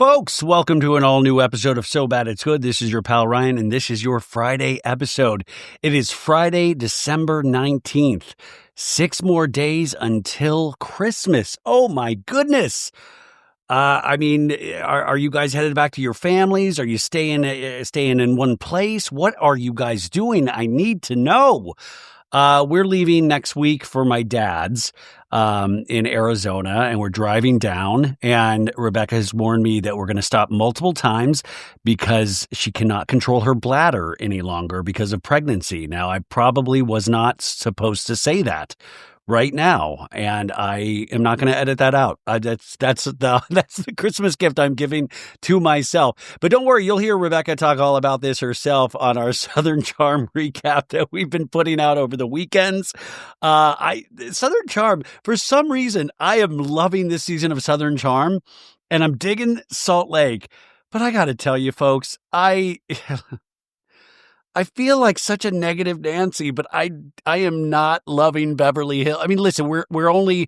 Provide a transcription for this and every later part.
folks. Welcome to an all-new episode of So Bad It's Good. This is your pal Ryan, and this is your Friday episode. It is Friday, December 19th. 6 more days until Christmas. Oh, my goodness. Are you guys headed back to your families? Are you staying in one place? What are you guys doing? I need to know. We're leaving next week for my dad's in Arizona, and we're driving down, and Rebecca has warned me that we're going to stop multiple times because she cannot control her bladder any longer because of pregnancy. Now, I probably was not supposed to say that right now, and I am not going to edit that out. That's the Christmas gift I'm giving to myself. But don't worry, you'll hear Rebecca talk all about this herself on our Southern Charm recap that we've been putting out over the weekends. Southern Charm, for some reason, I am loving this season of Southern Charm, and I'm digging Salt Lake. But I got to tell you, folks, I feel like such a negative Nancy, but I am not loving Beverly Hills. I mean, listen, we're only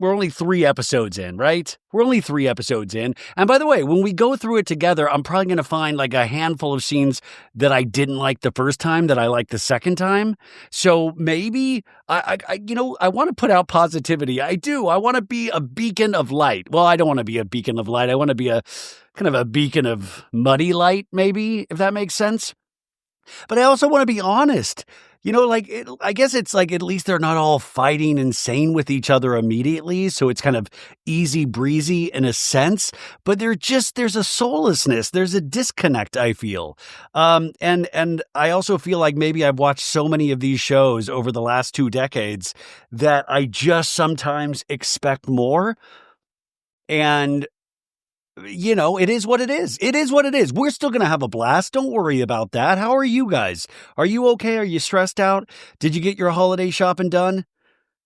3 episodes in, right? We're only 3 episodes in. And by the way, when we go through it together, I'm probably going to find like a handful of scenes that I didn't like the first time that I liked the second time. So maybe I want to put out positivity. I do. I want to be a beacon of light. Well, I don't want to be a beacon of light. I want to be a kind of a beacon of muddy light, maybe, if that makes sense. But I also want to be honest. I guess it's like at least they're not all fighting insane with each other immediately. So it's kind of easy breezy in a sense. But there's a soullessness. There's a disconnect, I feel. And I also feel like maybe I've watched so many of these shows over the last 2 decades that I just sometimes expect more. And it is what it is. It is what it is. We're still going to have a blast. Don't worry about that. How are you guys? Are you okay? Are you stressed out? Did you get your holiday shopping done?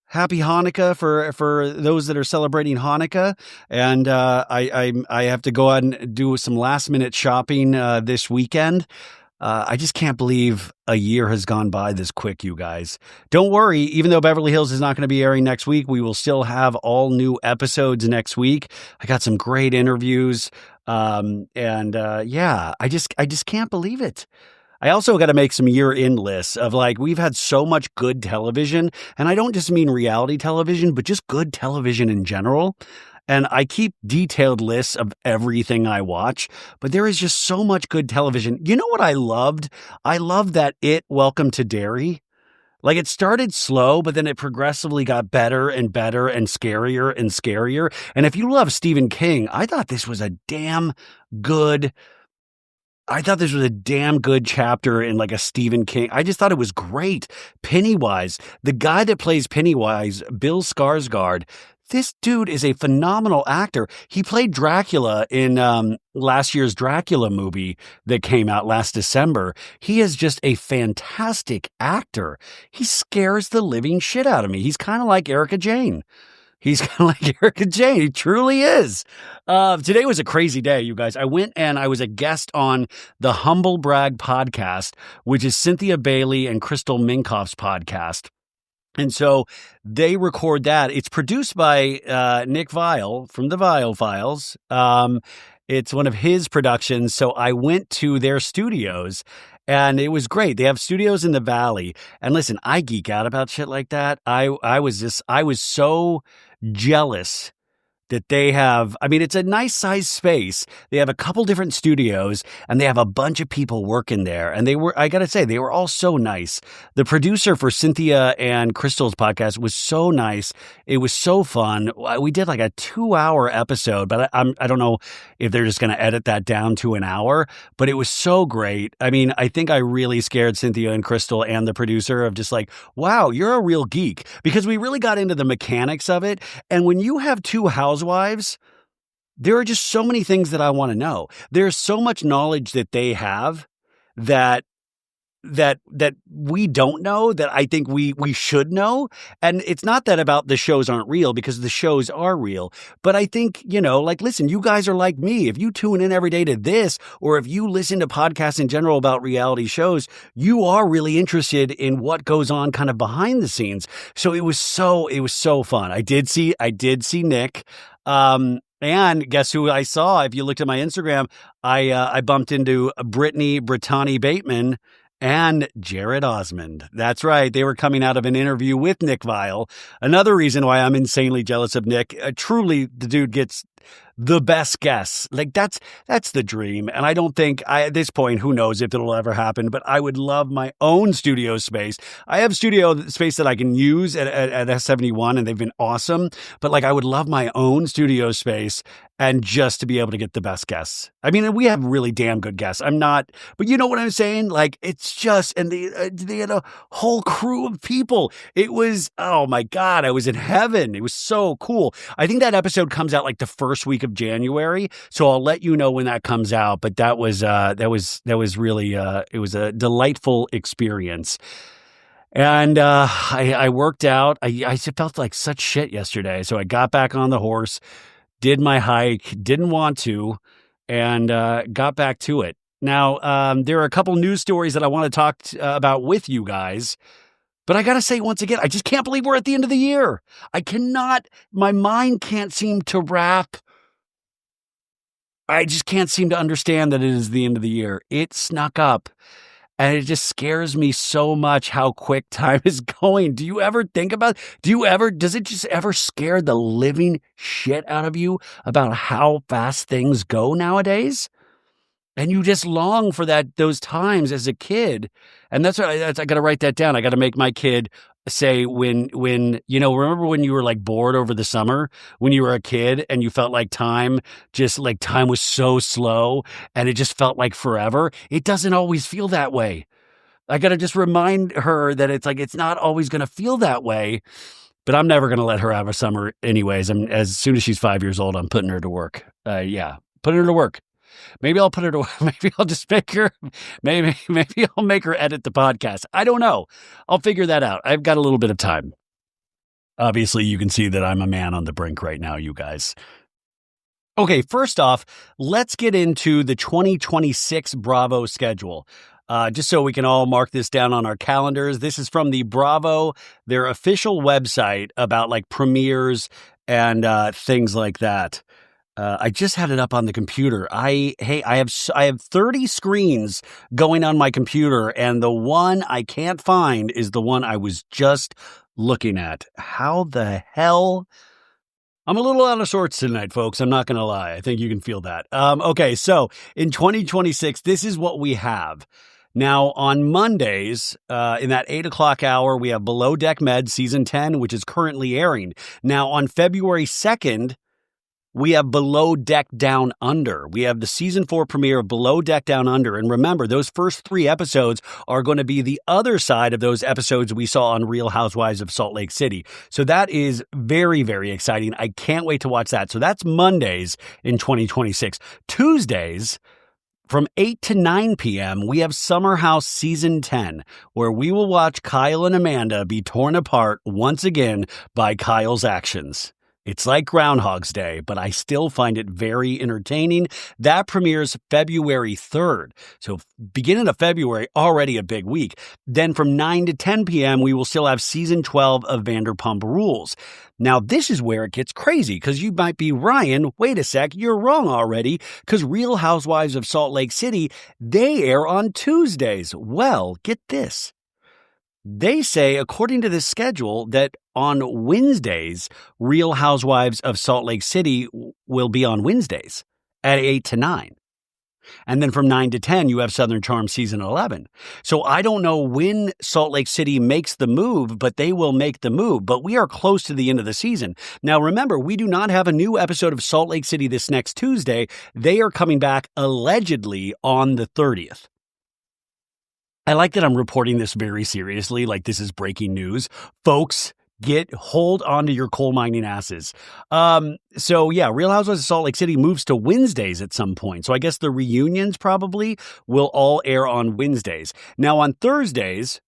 Happy Hanukkah for those that are celebrating Hanukkah. And I have to go out and do some last minute shopping this weekend. I just can't believe a year has gone by this quick, you guys. Don't worry, even though Beverly Hills is not going to be airing next week, we will still have all new episodes next week. I got some great interviews. I just can't believe it. I also got to make some year-end lists of we've had so much good television, and I don't just mean reality television, but just good television in general. And I keep detailed lists of everything I watch, but there is just so much good television. You know what I loved? I loved that Welcome to Derry. It started slow, but then it progressively got better and better and scarier and scarier. And if you love Stephen King, I thought this was a damn good chapter in a Stephen King. I just thought it was great. Pennywise, the guy that plays Pennywise, Bill Skarsgård, this dude is a phenomenal actor. He played Dracula in last year's Dracula movie that came out last December. He is just a fantastic actor. He scares the living shit out of me. He's kind of like Erica Jane. He truly is. Today was a crazy day, you guys. I went and I was a guest on the Humble Brag podcast, which is Cynthia Bailey and Crystal Minkoff's podcast. And so they record that. It's produced by Nick Viall from the Viall Files. It's one of his productions. So I went to their studios, and it was great. They have studios in the Valley. And listen, I geek out about shit like that. I was so jealous that they have. I mean, it's a nice size space. They have a couple different studios, and they have a bunch of people working there. And I got to say, they were all so nice. The producer for Cynthia and Crystal's podcast was so nice. It was so fun. We did a 2-hour episode, but I don't know if they're just going to edit that down to an hour, but it was so great. I mean, I think I really scared Cynthia and Crystal and the producer of just wow, you're a real geek, because we really got into the mechanics of it. And when you have 2 housewives, there are just so many things that I want to know. There's so much knowledge that they have that we don't know, that I think we should know. And it's not that about the shows aren't real, because the shows are real. But I think, listen, you guys are like me. If you tune in every day to this, or if you listen to podcasts in general about reality shows, you are really interested in what goes on kind of behind the scenes. So it was so fun. I did see Nick. And guess who I saw? If you looked at my Instagram, I bumped into Brittany Bateman and Jared Osmond. That's right. They were coming out of an interview with Nick Viall. Another reason why I'm insanely jealous of Nick. Truly, the dude gets the best guests. Like that's the dream. And I don't think at this point, who knows if it'll ever happen, but I would love my own studio space. I have studio space that I can use at S71 and they've been awesome. But like, I would love my own studio space and just to be able to get the best guests. I mean, we have really damn good guests. But you know what I'm saying? Like, it's just, and they had a whole crew of people. It was, oh my God, I was in heaven. It was so cool. I think that episode comes out like the first week of January. So I'll let you know when that comes out. But that was really, it was a delightful experience. And I worked out. I felt like such shit yesterday. So I got back on the horse, did my hike, didn't want to, and got back to it. Now, there are a couple news stories that I want to talk about with you guys. But I got to say once again, I just can't believe we're at the end of the year. My mind can't seem to wrap. I just can't seem to understand that it is the end of the year. It snuck up. And it just scares me so much how quick time is going. Do you ever think about, does it just ever scare the living shit out of you about how fast things go nowadays? And you just long for those times as a kid. And that's I got to write that down. I got to make my kid say when, remember when you were like bored over the summer when you were a kid and you felt like time was so slow and it just felt like forever. It doesn't always feel that way. I got to just remind her that it's like, it's not always going to feel that way, but I'm never going to let her have a summer anyways. As soon as she's 5 years old, I'm putting her to work. Putting her to work. Maybe I'll put her to, maybe I'll just make her, maybe I'll make her edit the podcast. I don't know. I'll figure that out. I've got a little bit of time. Obviously, you can see that I'm a man on the brink right now, you guys. Okay, first off, let's get into the 2026 Bravo schedule. Just so we can all mark this down on our calendars. This is from the Bravo, their official website about like premieres and things like that. I just had it up on the computer. I have 30 screens going on my computer, and the one I can't find is the one I was just looking at. How the hell? I'm a little out of sorts tonight, folks. I'm not going to lie. I think you can feel that. Okay, so in 2026, this is what we have. Now, on Mondays, in that 8 o'clock hour, we have Below Deck Med Season 10, which is currently airing. Now, on February 2nd, we have Below Deck Down Under. We have the season 4 premiere of Below Deck Down Under. And remember, those first 3 episodes are going to be the other side of those episodes we saw on Real Housewives of Salt Lake City. So that is very, very exciting. I can't wait to watch that. So that's Mondays in 2026. Tuesdays, from 8 to 9 p.m., we have Summer House Season 10, where we will watch Kyle and Amanda be torn apart once again by Kyle's actions. It's like Groundhog's Day, but I still find it very entertaining. That premieres February 3rd. So beginning of February, already a big week. Then from 9 to 10 p.m., we will still have Season 12 of Vanderpump Rules. Now, this is where it gets crazy, because you might be, Ryan, wait a sec, you're wrong already, because Real Housewives of Salt Lake City, they air on Tuesdays. Well, get this. They say, according to this schedule, that on Wednesdays, Real Housewives of Salt Lake City will be on Wednesdays at 8 to 9. And then from 9 to 10, you have Southern Charm Season 11. So I don't know when Salt Lake City makes the move, but they will make the move. But we are close to the end of the season. Now, remember, we do not have a new episode of Salt Lake City this next Tuesday. They are coming back allegedly on the 30th. I like that I'm reporting this very seriously, like this is breaking news. Folks, hold on to your coal mining asses. So yeah, Real Housewives of Salt Lake City moves to Wednesdays at some point. So I guess the reunions probably will all air on Wednesdays. Now on Thursdays,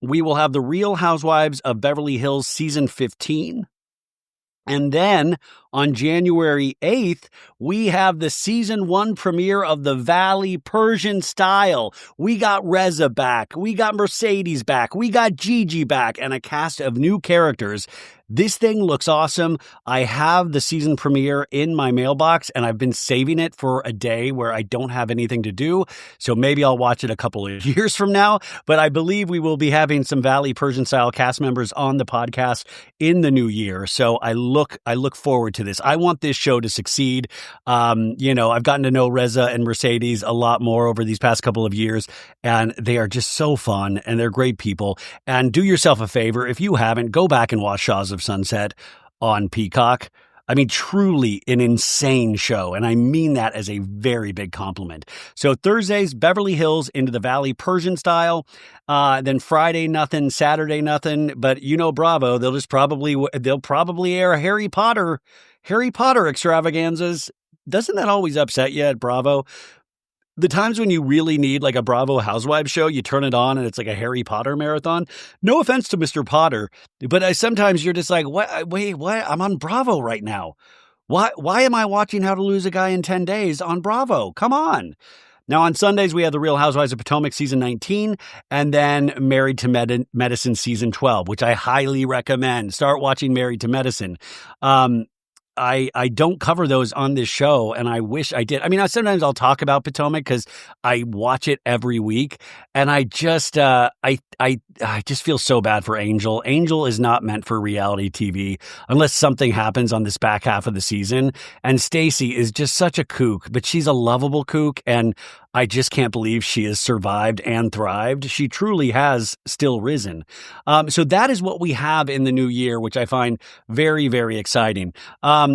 we will have the Real Housewives of Beverly Hills Season 15. And then on January 8th, we have the season 1 premiere of The Valley Persian Style. We got Reza back. We got Mercedes back. We got Gigi back and a cast of new characters. This thing looks awesome. I have the season premiere in my mailbox, and I've been saving it for a day where I don't have anything to do. So maybe I'll watch it a couple of years from now. But I believe we will be having some Valley Persian Style cast members on the podcast in the new year. So I look forward to this. I want this show to succeed. I've gotten to know Reza and Mercedes a lot more over these past couple of years, and they are just so fun, and they're great people. And do yourself a favor, if you haven't, go back and watch Shaws of Sunset on Peacock. I mean, truly an insane show, and I mean that as a very big compliment. So Thursdays, Beverly Hills into the Valley Persian Style. Then Friday, nothing. Saturday, nothing. But Bravo, they'll probably air Harry Potter extravaganzas. Doesn't that always upset you at Bravo? The times when you really need like a Bravo Housewives show, you turn it on and it's like a Harry Potter marathon. No offense to Mr. Potter, but sometimes you're just like, what? Wait, what? I'm on Bravo right now. Why am I watching How to Lose a Guy in 10 Days on Bravo? Come on. Now, on Sundays, we have The Real Housewives of Potomac Season 19 and then Married to Medicine Season 12, which I highly recommend. Start watching Married to Medicine. I don't cover those on this show, and I wish I did. I mean, sometimes I'll talk about Potomac because I watch it every week, and I just I just feel so bad for Angel. Angel is not meant for reality TV unless something happens on this back half of the season. And Stacey is just such a kook, but she's a lovable kook, and I just can't believe she has survived and thrived. She truly has still risen. So that is what we have in the new year, which I find very, very exciting.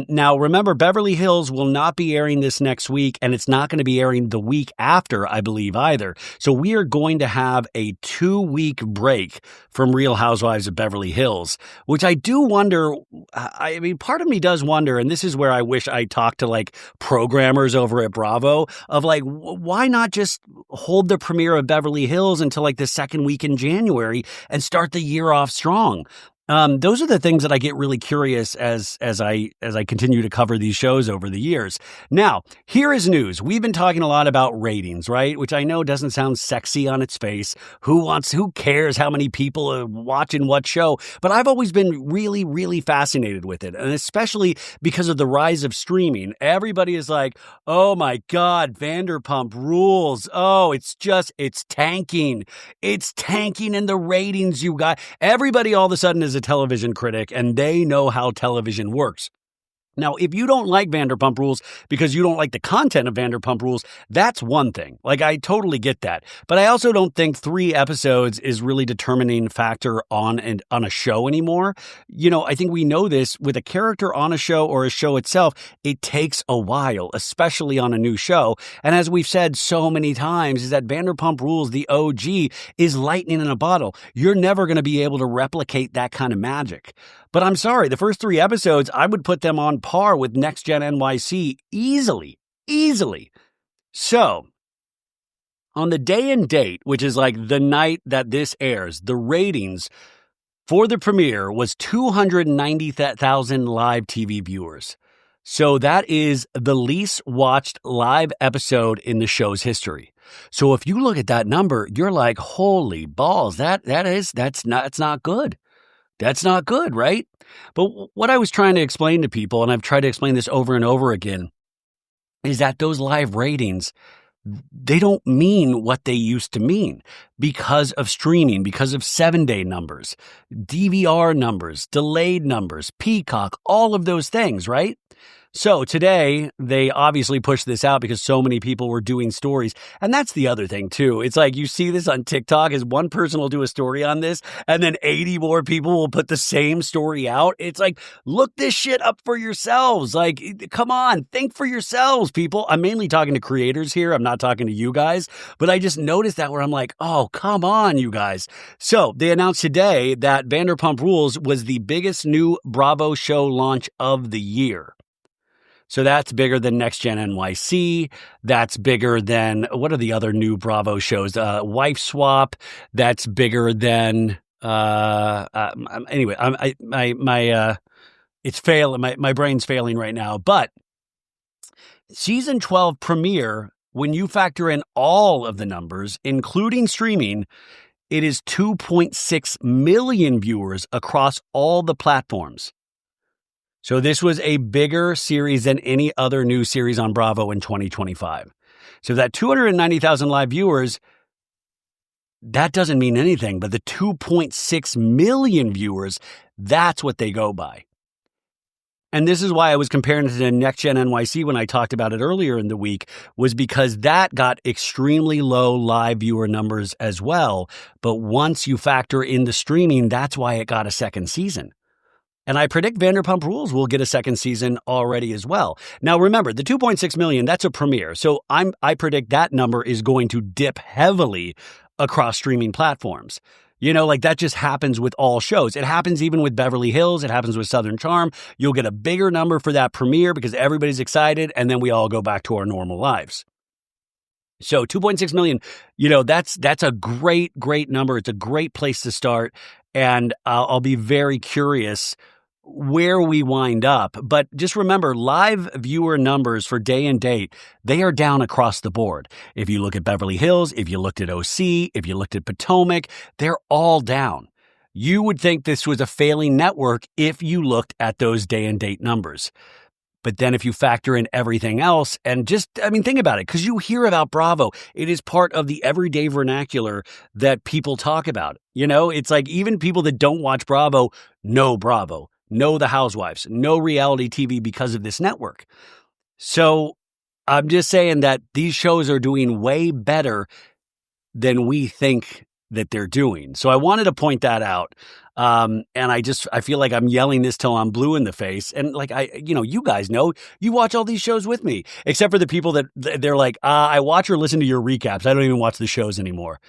Now, remember, Beverly Hills will not be airing this next week, and it's not going to be airing the week after, I believe, either. So we are going to have a 2-week break from Real Housewives of Beverly Hills, which I do wonder. I mean, part of me does wonder, and this is where I wish I talked to like programmers over at Bravo of like, why not just hold the premiere of Beverly Hills until like the second week in January and start the year off strong? Those are the things that I get really curious as I continue to cover these shows over the years. Now, here is news. We've been talking a lot about ratings, right? Which I know doesn't sound sexy on its face. Who cares how many people are watching what show? But I've always been really, really fascinated with it. And especially because of the rise of streaming. Everybody is like, oh my God, Vanderpump Rules. Oh, it's tanking. It's tanking in the ratings, you guys. Everybody all of a sudden is a television critic, and they know how television works. Now, if you don't like Vanderpump Rules because you don't like the content of Vanderpump Rules, that's one thing. Like, I totally get that. But I also don't think 3 episodes is really determining factor on a show anymore. I think we know this with a character on a show or a show itself, it takes a while, especially on a new show. And as we've said so many times, is that Vanderpump Rules, the OG, is lightning in a bottle. You're never going to be able to replicate that kind of magic. But I'm sorry, the first 3 episodes, I would put them on par with Next Gen NYC easily. So, on the day and date, which is like the night that this airs, the ratings for the premiere was 290,000 live TV viewers. So that is the least watched live episode in the show's history. So if you look at that number, you're like, holy balls, that's not good. That's not good, right? But what I was trying to explain to people, and I've tried to explain this over and over again, is that those live ratings, they don't mean what they used to mean because of streaming, because of 7-day numbers, DVR numbers, delayed numbers, Peacock, all of those things, right? So today, they obviously pushed this out because so many people were doing stories. And that's the other thing, too. It's like you see this on TikTok as one person will do a story on this, and then 80 more people will put the same story out. It's like, look this shit up for yourselves. Like, come on, think for yourselves, people. I'm mainly talking to creators here. I'm not talking to you guys. But I just noticed that where I'm like, oh, come on, you guys. So they announced today that Vanderpump Rules was the biggest new Bravo show launch of the year. So that's bigger than Next Gen NYC. That's bigger than, what are the other new Bravo shows? Wife Swap. That's bigger than, anyway, It's failing. My brain's failing right now. But season 12 premiere, when you factor in all of the numbers, including streaming, it is 2.6 million viewers across all the platforms. So this was a bigger series than any other new series on Bravo in 2025. So that 290,000 live viewers, that doesn't mean anything, but the 2.6 million viewers, that's what they go by. And this is why I was comparing it to Next Gen NYC when I talked about it earlier in the week, was because that got extremely low live viewer numbers as well. But once you factor in the streaming, that's why it got a second season. And I predict Vanderpump Rules will get a second season already as well. Now, remember, the 2.6 million, that's a premiere. So I predict that number is going to dip heavily across streaming platforms. You know, like that just happens with all shows. It happens even with Beverly Hills. It happens with Southern Charm. You'll get a bigger number for that premiere because everybody's excited, and then we all go back to our normal lives. So 2.6 million, you know, that's a great number. It's a great place to start. And I'll be very curious where we wind up. But just remember, live viewer numbers for day and date, they are down across the board. If you look at Beverly Hills, if you looked at OC, if you looked at Potomac, they're all down. You would think this was a failing network if you looked at those day and date numbers. But then if you factor in everything else and think about it, because you hear about Bravo. It is part of the everyday vernacular that people talk about. You know, it's like even people that don't watch Bravo, know the Housewives, know reality TV because of this network. So I'm just saying that these shows are doing way better than we think that they're doing. So I wanted to point that out. And I feel like I'm yelling this till I'm blue in the face. And like, you guys know, you watch all these shows with me, except for the people that they're like, I watch or listen to your recaps. I don't even watch the shows anymore.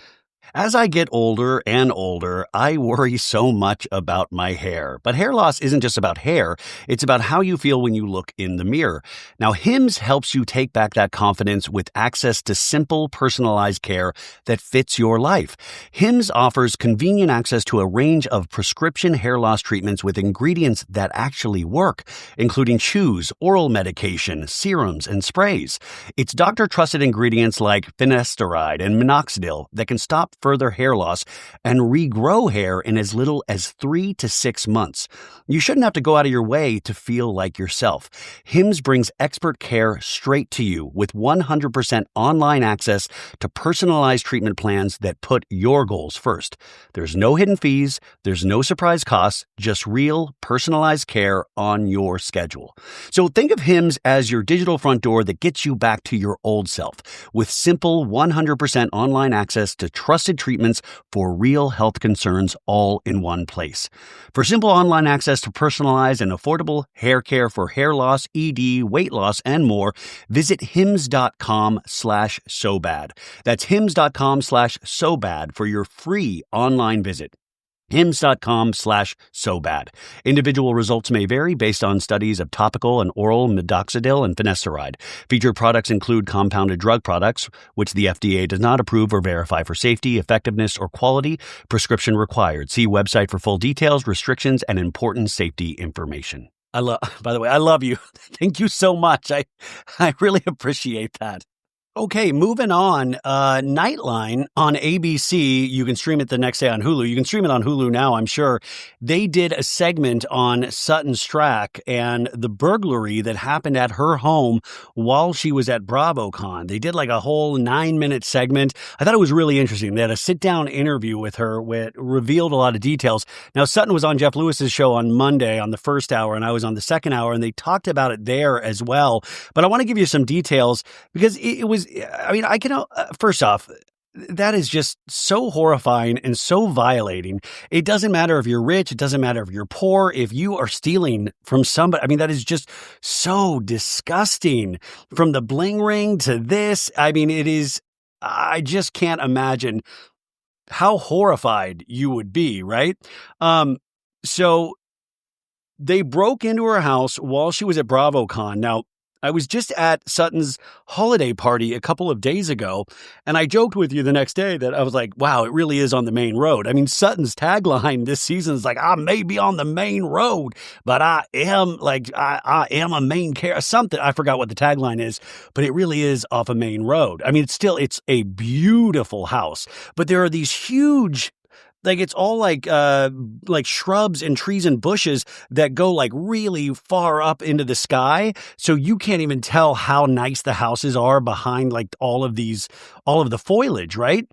As I get older and older, I worry so much about my hair. But hair loss isn't just about hair. It's about how you feel when you look in the mirror. Now, Hims helps you take back that confidence with access to simple, personalized care that fits your life. Hims offers convenient access to a range of prescription hair loss treatments with ingredients that actually work, including chews, oral medication, serums, and sprays. It's doctor-trusted ingredients like finasteride and minoxidil that can stop further hair loss and regrow hair in as little as 3 to 6 months. You shouldn't have to go out of your way to feel like yourself. Hims brings expert care straight to you with 100% online access to personalized treatment plans that put your goals first. There's no hidden fees, there's no surprise costs, just real personalized care on your schedule. So think of Hims as your digital front door that gets you back to your old self with simple 100% online access to trusted treatments for real health concerns all in one place. For simple online access to personalized and affordable hair care for hair loss, ED, weight loss, and more, visit hims.com/sobad. That's hims.com/sobad for your free online visit. hims.com/sobad. Individual results may vary based on studies of topical and oral minoxidil and finasteride. Featured products include compounded drug products, which the FDA does not approve or verify for safety, effectiveness, or quality. Prescription required. See website for full details, restrictions, and important safety information. By the way, I love you. Thank you so much. I really appreciate that. Okay, moving on. Nightline on ABC. You can stream it the next day on Hulu. You can stream it on Hulu now, I'm sure. They did a segment on Sutton Stracke and the burglary that happened at her home while she was at BravoCon. They did like a whole 9-minute segment. I thought it was really interesting. They had a sit-down interview with her which revealed a lot of details. Now, Sutton was on Jeff Lewis's show on Monday on the first hour, and I was on the second hour, and they talked about it there as well. But I want to give you some details because it was, I can, first off, that is just so horrifying and so violating. It doesn't matter if you're rich. It doesn't matter if you're poor. If you are stealing from somebody, that is just so disgusting. From the bling ring to this, it is, I just can't imagine how horrified you would be, right? So they broke into her house while she was at BravoCon. Now, I was just at Sutton's holiday party a couple of days ago, and I joked with you the next day that I was like, wow, it really is on the main road. I mean, Sutton's tagline this season is like, I may be on the main road, but I am a main character. Something, I forgot what the tagline is, but it really is off a main road. I mean, it's a beautiful house, but there are these huge, like, it's all like shrubs and trees and bushes that go like really far up into the sky. So you can't even tell how nice the houses are behind like all of the foliage, right?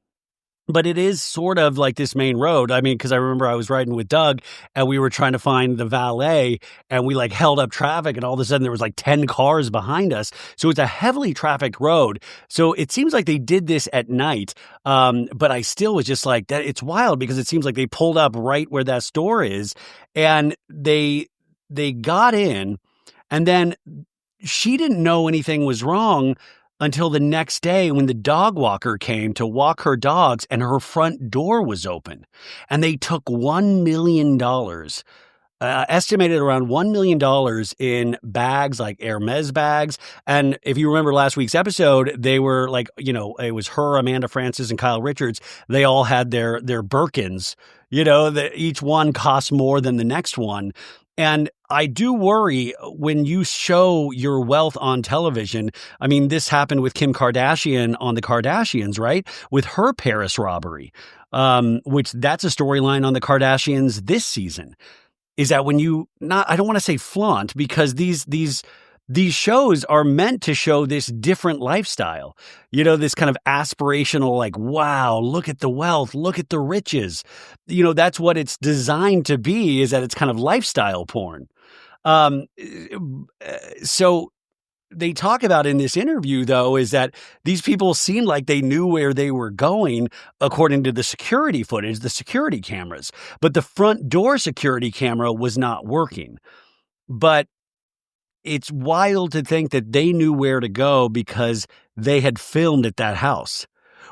But it is sort of like this main road. I mean, because I remember I was riding with Doug and we were trying to find the valet and we like held up traffic and all of a sudden there was like 10 cars behind us. So it's a heavily trafficked road. So it seems like they did this at night. But I still was just like that. It's wild because it seems like they pulled up right where that store is and they got in and then she didn't know anything was wrong until the next day when the dog walker came to walk her dogs and her front door was open. And they took $1 million, estimated around $1 million in bags, like Hermes bags. And if you remember last week's episode, they were like, it was her, Amanda Francis, and Kyle Richards. They all had their Birkins, that each one cost more than the next one. And I do worry when you show your wealth on television. I mean, this happened with Kim Kardashian on The Kardashians, right? With her Paris robbery, which that's a storyline on The Kardashians this season, is that when I don't want to say flaunt because these shows are meant to show this different lifestyle, this kind of aspirational, like, wow, look at the wealth, look at the riches. That's what it's designed to be, is that it's kind of lifestyle porn. So they talk about in this interview, though, is that these people seemed like they knew where they were going, according to the security footage, the security cameras, but the front door security camera was not working. But it's wild to think that they knew where to go because they had filmed at that house.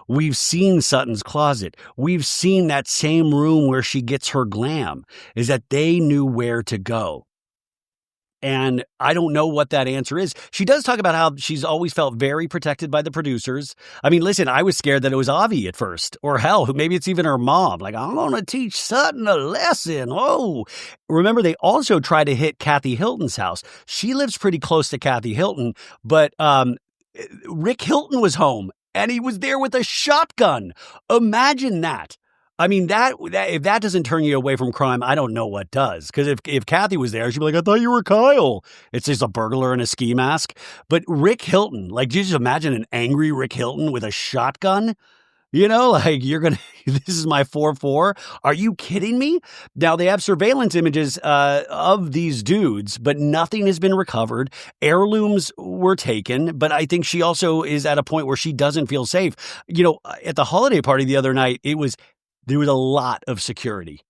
We've seen Sutton's closet. We've seen that same room where she gets her glam, is that they knew where to go. And I don't know what that answer is. She does talk about how she's always felt very protected by the producers. I mean, listen, I was scared that it was Avi at first, or hell, maybe it's even her mom. Like, I'm going to teach Sutton a lesson. Oh, remember, they also tried to hit Kathy Hilton's house. She lives pretty close to Kathy Hilton, but Rick Hilton was home and he was there with a shotgun. Imagine that. I mean, that if that doesn't turn you away from crime, I don't know what does. Because if Kathy was there, she'd be like, I thought you were Kyle. It's just a burglar in a ski mask. But Rick Hilton, like, do you just imagine an angry Rick Hilton with a shotgun? Like, this is my 4-4. Are you kidding me? Now, they have surveillance images of these dudes, but nothing has been recovered. Heirlooms were taken, but I think she also is at a point where she doesn't feel safe. At the holiday party the other night, there was a lot of security.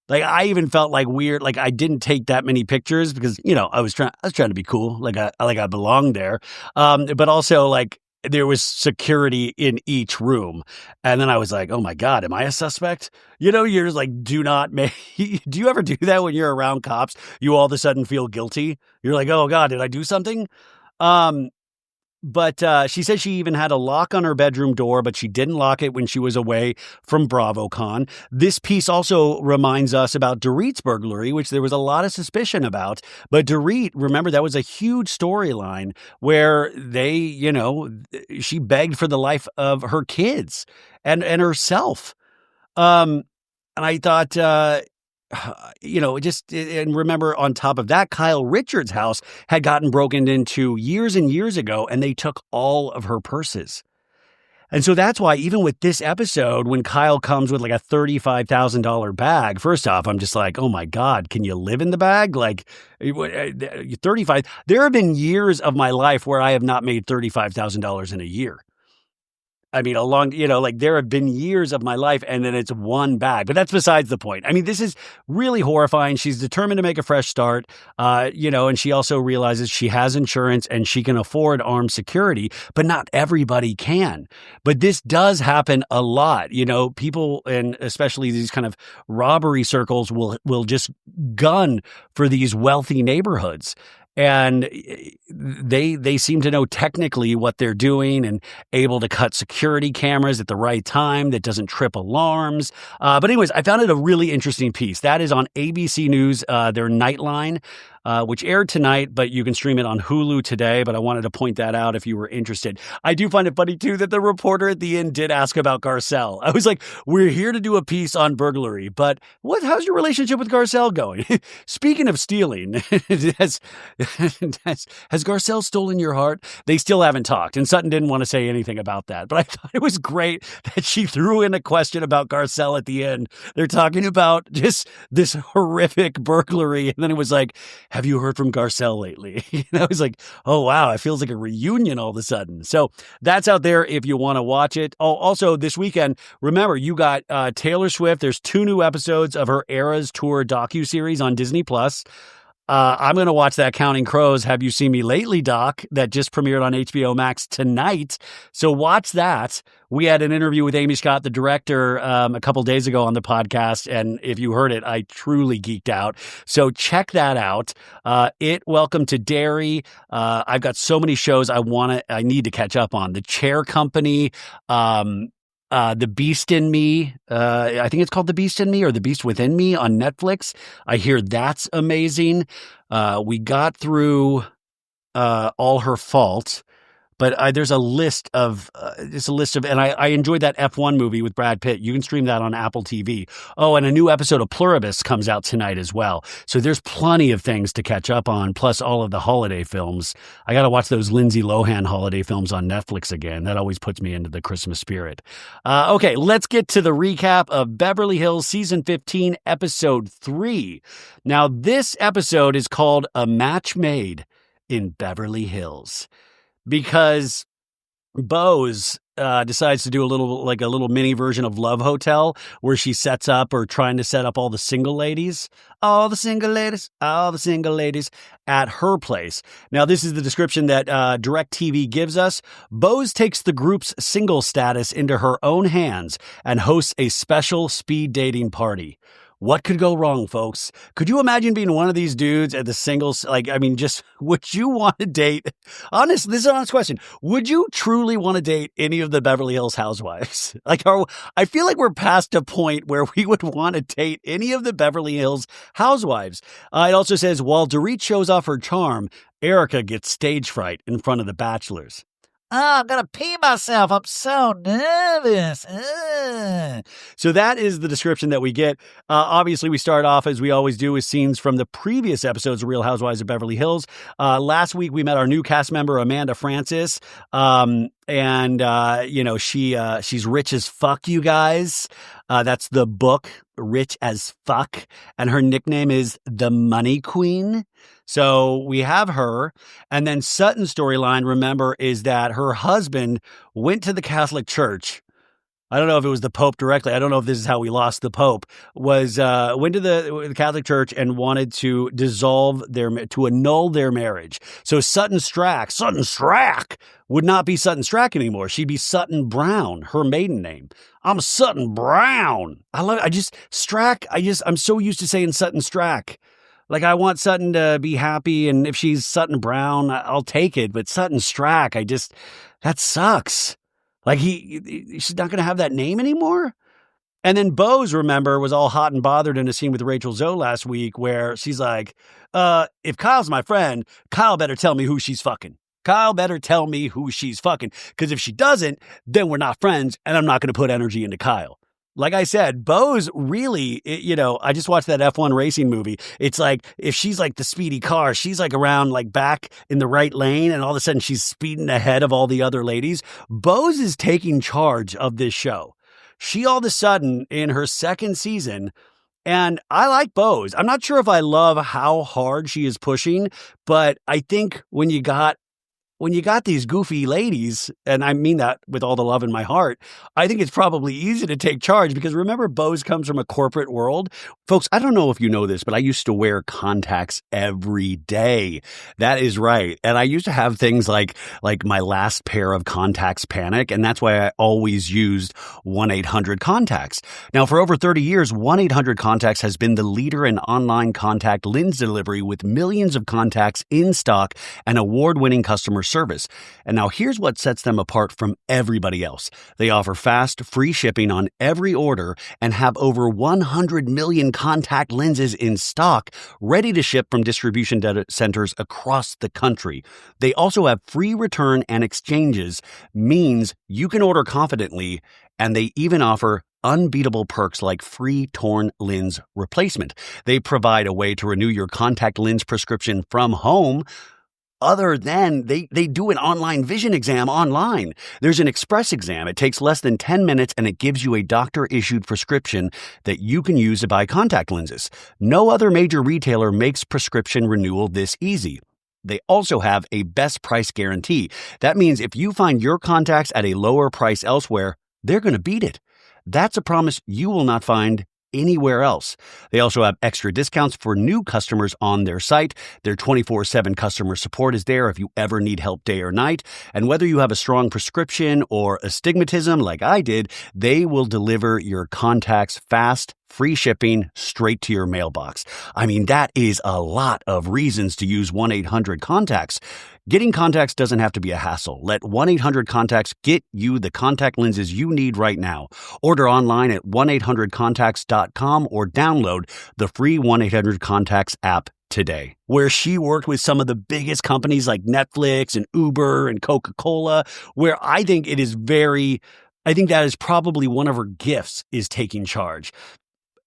Like, I even felt like weird. Like, I didn't take that many pictures because, I was trying to be cool. Like I belonged there. But also, like, there was security in each room. And then I was like, oh my God, am I a suspect? You're just like, do you ever do that when you're around cops? You all of a sudden feel guilty. You're like, oh God, did I do something? But she said she even had a lock on her bedroom door, but she didn't lock it when she was away from BravoCon. This piece also reminds us about Dorit's burglary, which there was a lot of suspicion about. But Dorit, remember, that was a huge storyline where she begged for the life of her kids and herself. And I thought, and remember, on top of that, Kyle Richards' house had gotten broken into years and years ago, and they took all of her purses. And so that's why even with this episode, when Kyle comes with like a $35,000 bag, first off, I'm just like, oh my God, can you live in the bag? Like 35. There have been years of my life where I have not made $35,000 in a year. I mean, there have been years of my life and then it's one bag, but that's besides the point. I mean, this is really horrifying. She's determined to make a fresh start, and she also realizes she has insurance and she can afford armed security, but not everybody can. But this does happen a lot. People, and especially these kind of robbery circles, will just gun for these wealthy neighborhoods. and they seem to know technically what they're doing and able to cut security cameras at the right time that doesn't trip alarms. But anyways, I found it a really interesting piece. That is on ABC News, their Nightline, which aired tonight, but you can stream it on Hulu today. But I wanted to point that out if you were interested. I do find it funny, too, that the reporter at the end did ask about Garcelle. I was like, we're here to do a piece on burglary, but how's your relationship with Garcelle going? Speaking of stealing, has Garcelle stolen your heart? They still haven't talked, and Sutton didn't want to say anything about that. But I thought it was great that she threw in a question about Garcelle at the end. They're talking about just this horrific burglary, and then it was like, have you heard from Garcelle lately? And I was like, oh, wow, it feels like a reunion all of a sudden. So that's out there if you want to watch it. Oh, also this weekend, remember, you got Taylor Swift. There's 2 new episodes of her Eras Tour docuseries on Disney+. I'm going to watch that Counting Crows, Have You Seen Me Lately doc that just premiered on HBO Max tonight. So watch that. We had an interview with Amy Scott, the director, a couple days ago on the podcast. And if you heard it, I truly geeked out. So check that out. Welcome to Derry. I've got so many shows I need to catch up on. The Chair Company, The Beast in Me. I think it's called The Beast in Me or The Beast Within Me on Netflix. I hear that's amazing. We got through All Her Fault, but there's a list of, and I enjoyed that F1 movie with Brad Pitt. You can stream that on Apple TV. Oh, and a new episode of Pluribus comes out tonight as well. So there's plenty of things to catch up on, plus all of the holiday films. I got to watch those Lindsay Lohan holiday films on Netflix again. That always puts me into the Christmas spirit. Okay, let's get to the recap of Beverly Hills Season 15, Episode 3. Now, this episode is called A Match Made in Beverly Hills, because Bose decides to do a little mini version of Love Hotel where she sets up or trying to set up all the single ladies at her place. Now, this is the description that DirecTV gives us. Bose takes the group's single status into her own hands and hosts a special speed dating party. What could go wrong, folks? Could you imagine being one of these dudes at the singles? Would you want to date? This is an honest question. Would you truly want to date any of the Beverly Hills housewives? I feel like we're past a point where we would want to date any of the Beverly Hills housewives. It also says, while Dorit shows off her charm, Erica gets stage fright in front of the bachelors. Oh, I'm going to pee myself. I'm so nervous. So that is the description that we get. Obviously, we start off, as we always do, with scenes from the previous episodes of Real Housewives of Beverly Hills. Last week, we met our new cast member, Amanda Francis. She's rich as fuck, you guys. That's the book, Rich as Fuck. And her nickname is the Money Queen. So we have her. And then Sutton's storyline, remember, is that her husband went to the Catholic Church. I don't know if it was the Pope directly. I don't know if this is how we lost the Pope. Went to the Catholic Church and wanted to annul their marriage. So Sutton Strack would not be Sutton Strack anymore. She'd be Sutton Brown, her maiden name. I'm Sutton Brown. I'm so used to saying Sutton Strack. Like, I want Sutton to be happy, and if she's Sutton Brown, I'll take it. But Sutton Strack, that sucks. Like, she's not going to have that name anymore? And then Bose, remember, was all hot and bothered in a scene with Rachel Zoe last week where she's like, if Kyle's my friend, Kyle better tell me who she's fucking. Because if she doesn't, then we're not friends, and I'm not going to put energy into Kyle. Like I said, Bose really, I just watched that F1 racing movie. It's like, if she's like the speedy car, she's like around like back in the right lane, and all of a sudden she's speeding ahead of all the other ladies. Bose is taking charge of this show. She all of a sudden in her second season, and I like Bose. I'm not sure if I love how hard she is pushing, but I think when you got when you got these goofy ladies, and I mean that with all the love in my heart, I think it's probably easy to take charge because remember, Bose comes from a corporate world. Folks, I don't know if you know this, but I used to wear contacts every day. That is right. And I used to have things like my last pair of contacts panic, and that's why I always used 1-800-CONTACTS. Now, for over 30 years, 1-800-CONTACTS has been the leader in online contact lens delivery with millions of contacts in stock and award-winning customer service. And now here's what sets them apart from everybody else. They offer fast, free shipping on every order and have over 100 million contact lenses in stock, ready to ship from distribution centers across the country. They also have free return and exchanges, means you can order confidently, and they even offer unbeatable perks like free torn lens replacement. They provide a way to renew your contact lens prescription from home. Other than they do an online vision exam online. There's an express exam. It takes less than 10 minutes and it gives you a doctor-issued prescription that you can use to buy contact lenses. No other major retailer makes prescription renewal this easy. They also have a best price guarantee. That means if you find your contacts at a lower price elsewhere, they're going to beat it. That's a promise you will not find anywhere else. They also have extra discounts for new customers on their site. Their 24/7 customer support is there if you ever need help day or night. And whether you have a strong prescription or astigmatism like I did, they will deliver your contacts fast, free shipping straight to your mailbox. I mean, that is a lot of reasons to use 1-800-CONTACTS. Getting contacts doesn't have to be a hassle. Let 1-800-CONTACTS get you the contact lenses you need right now. Order online at 1-800-CONTACTS.com or download the free 1-800-CONTACTS app today. Where she worked with some of the biggest companies like Netflix and Uber and Coca-Cola, where I think that is probably one of her gifts is taking charge.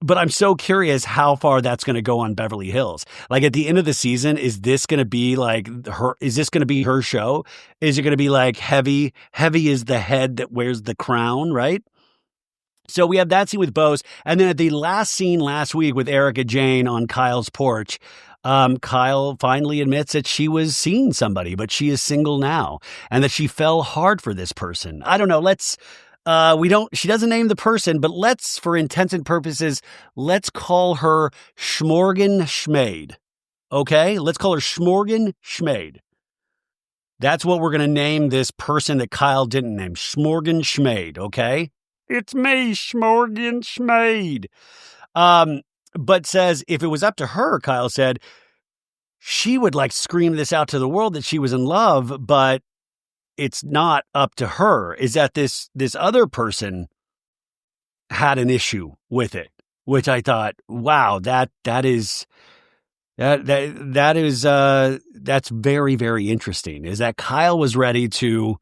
But I'm so curious how far that's going to go on Beverly Hills. Like at the end of the season, is this going to be like her? Is this going to be her show? Is it going to be like Heavy? Heavy is the head that wears the crown, right? So we have that scene with Bose. And then at the last scene last week with Erica Jane on Kyle's porch, Kyle finally admits that she was seeing somebody, but she is single now and that she fell hard for this person. I don't know. She doesn't name the person, but for intents and purposes, let's call her Schmorgan Schmade. Okay? Let's call her Schmorgan Schmade. That's what we're going to name this person that Kyle didn't name. Schmorgan Schmade. Okay? It's me, Schmorgan Schmade. But says if it was up to her, Kyle said, she would scream this out to the world that she was in love, but it's not up to her. Is that this other person had an issue with it, which I thought, wow, that's very, very interesting. Is that Kyle was ready to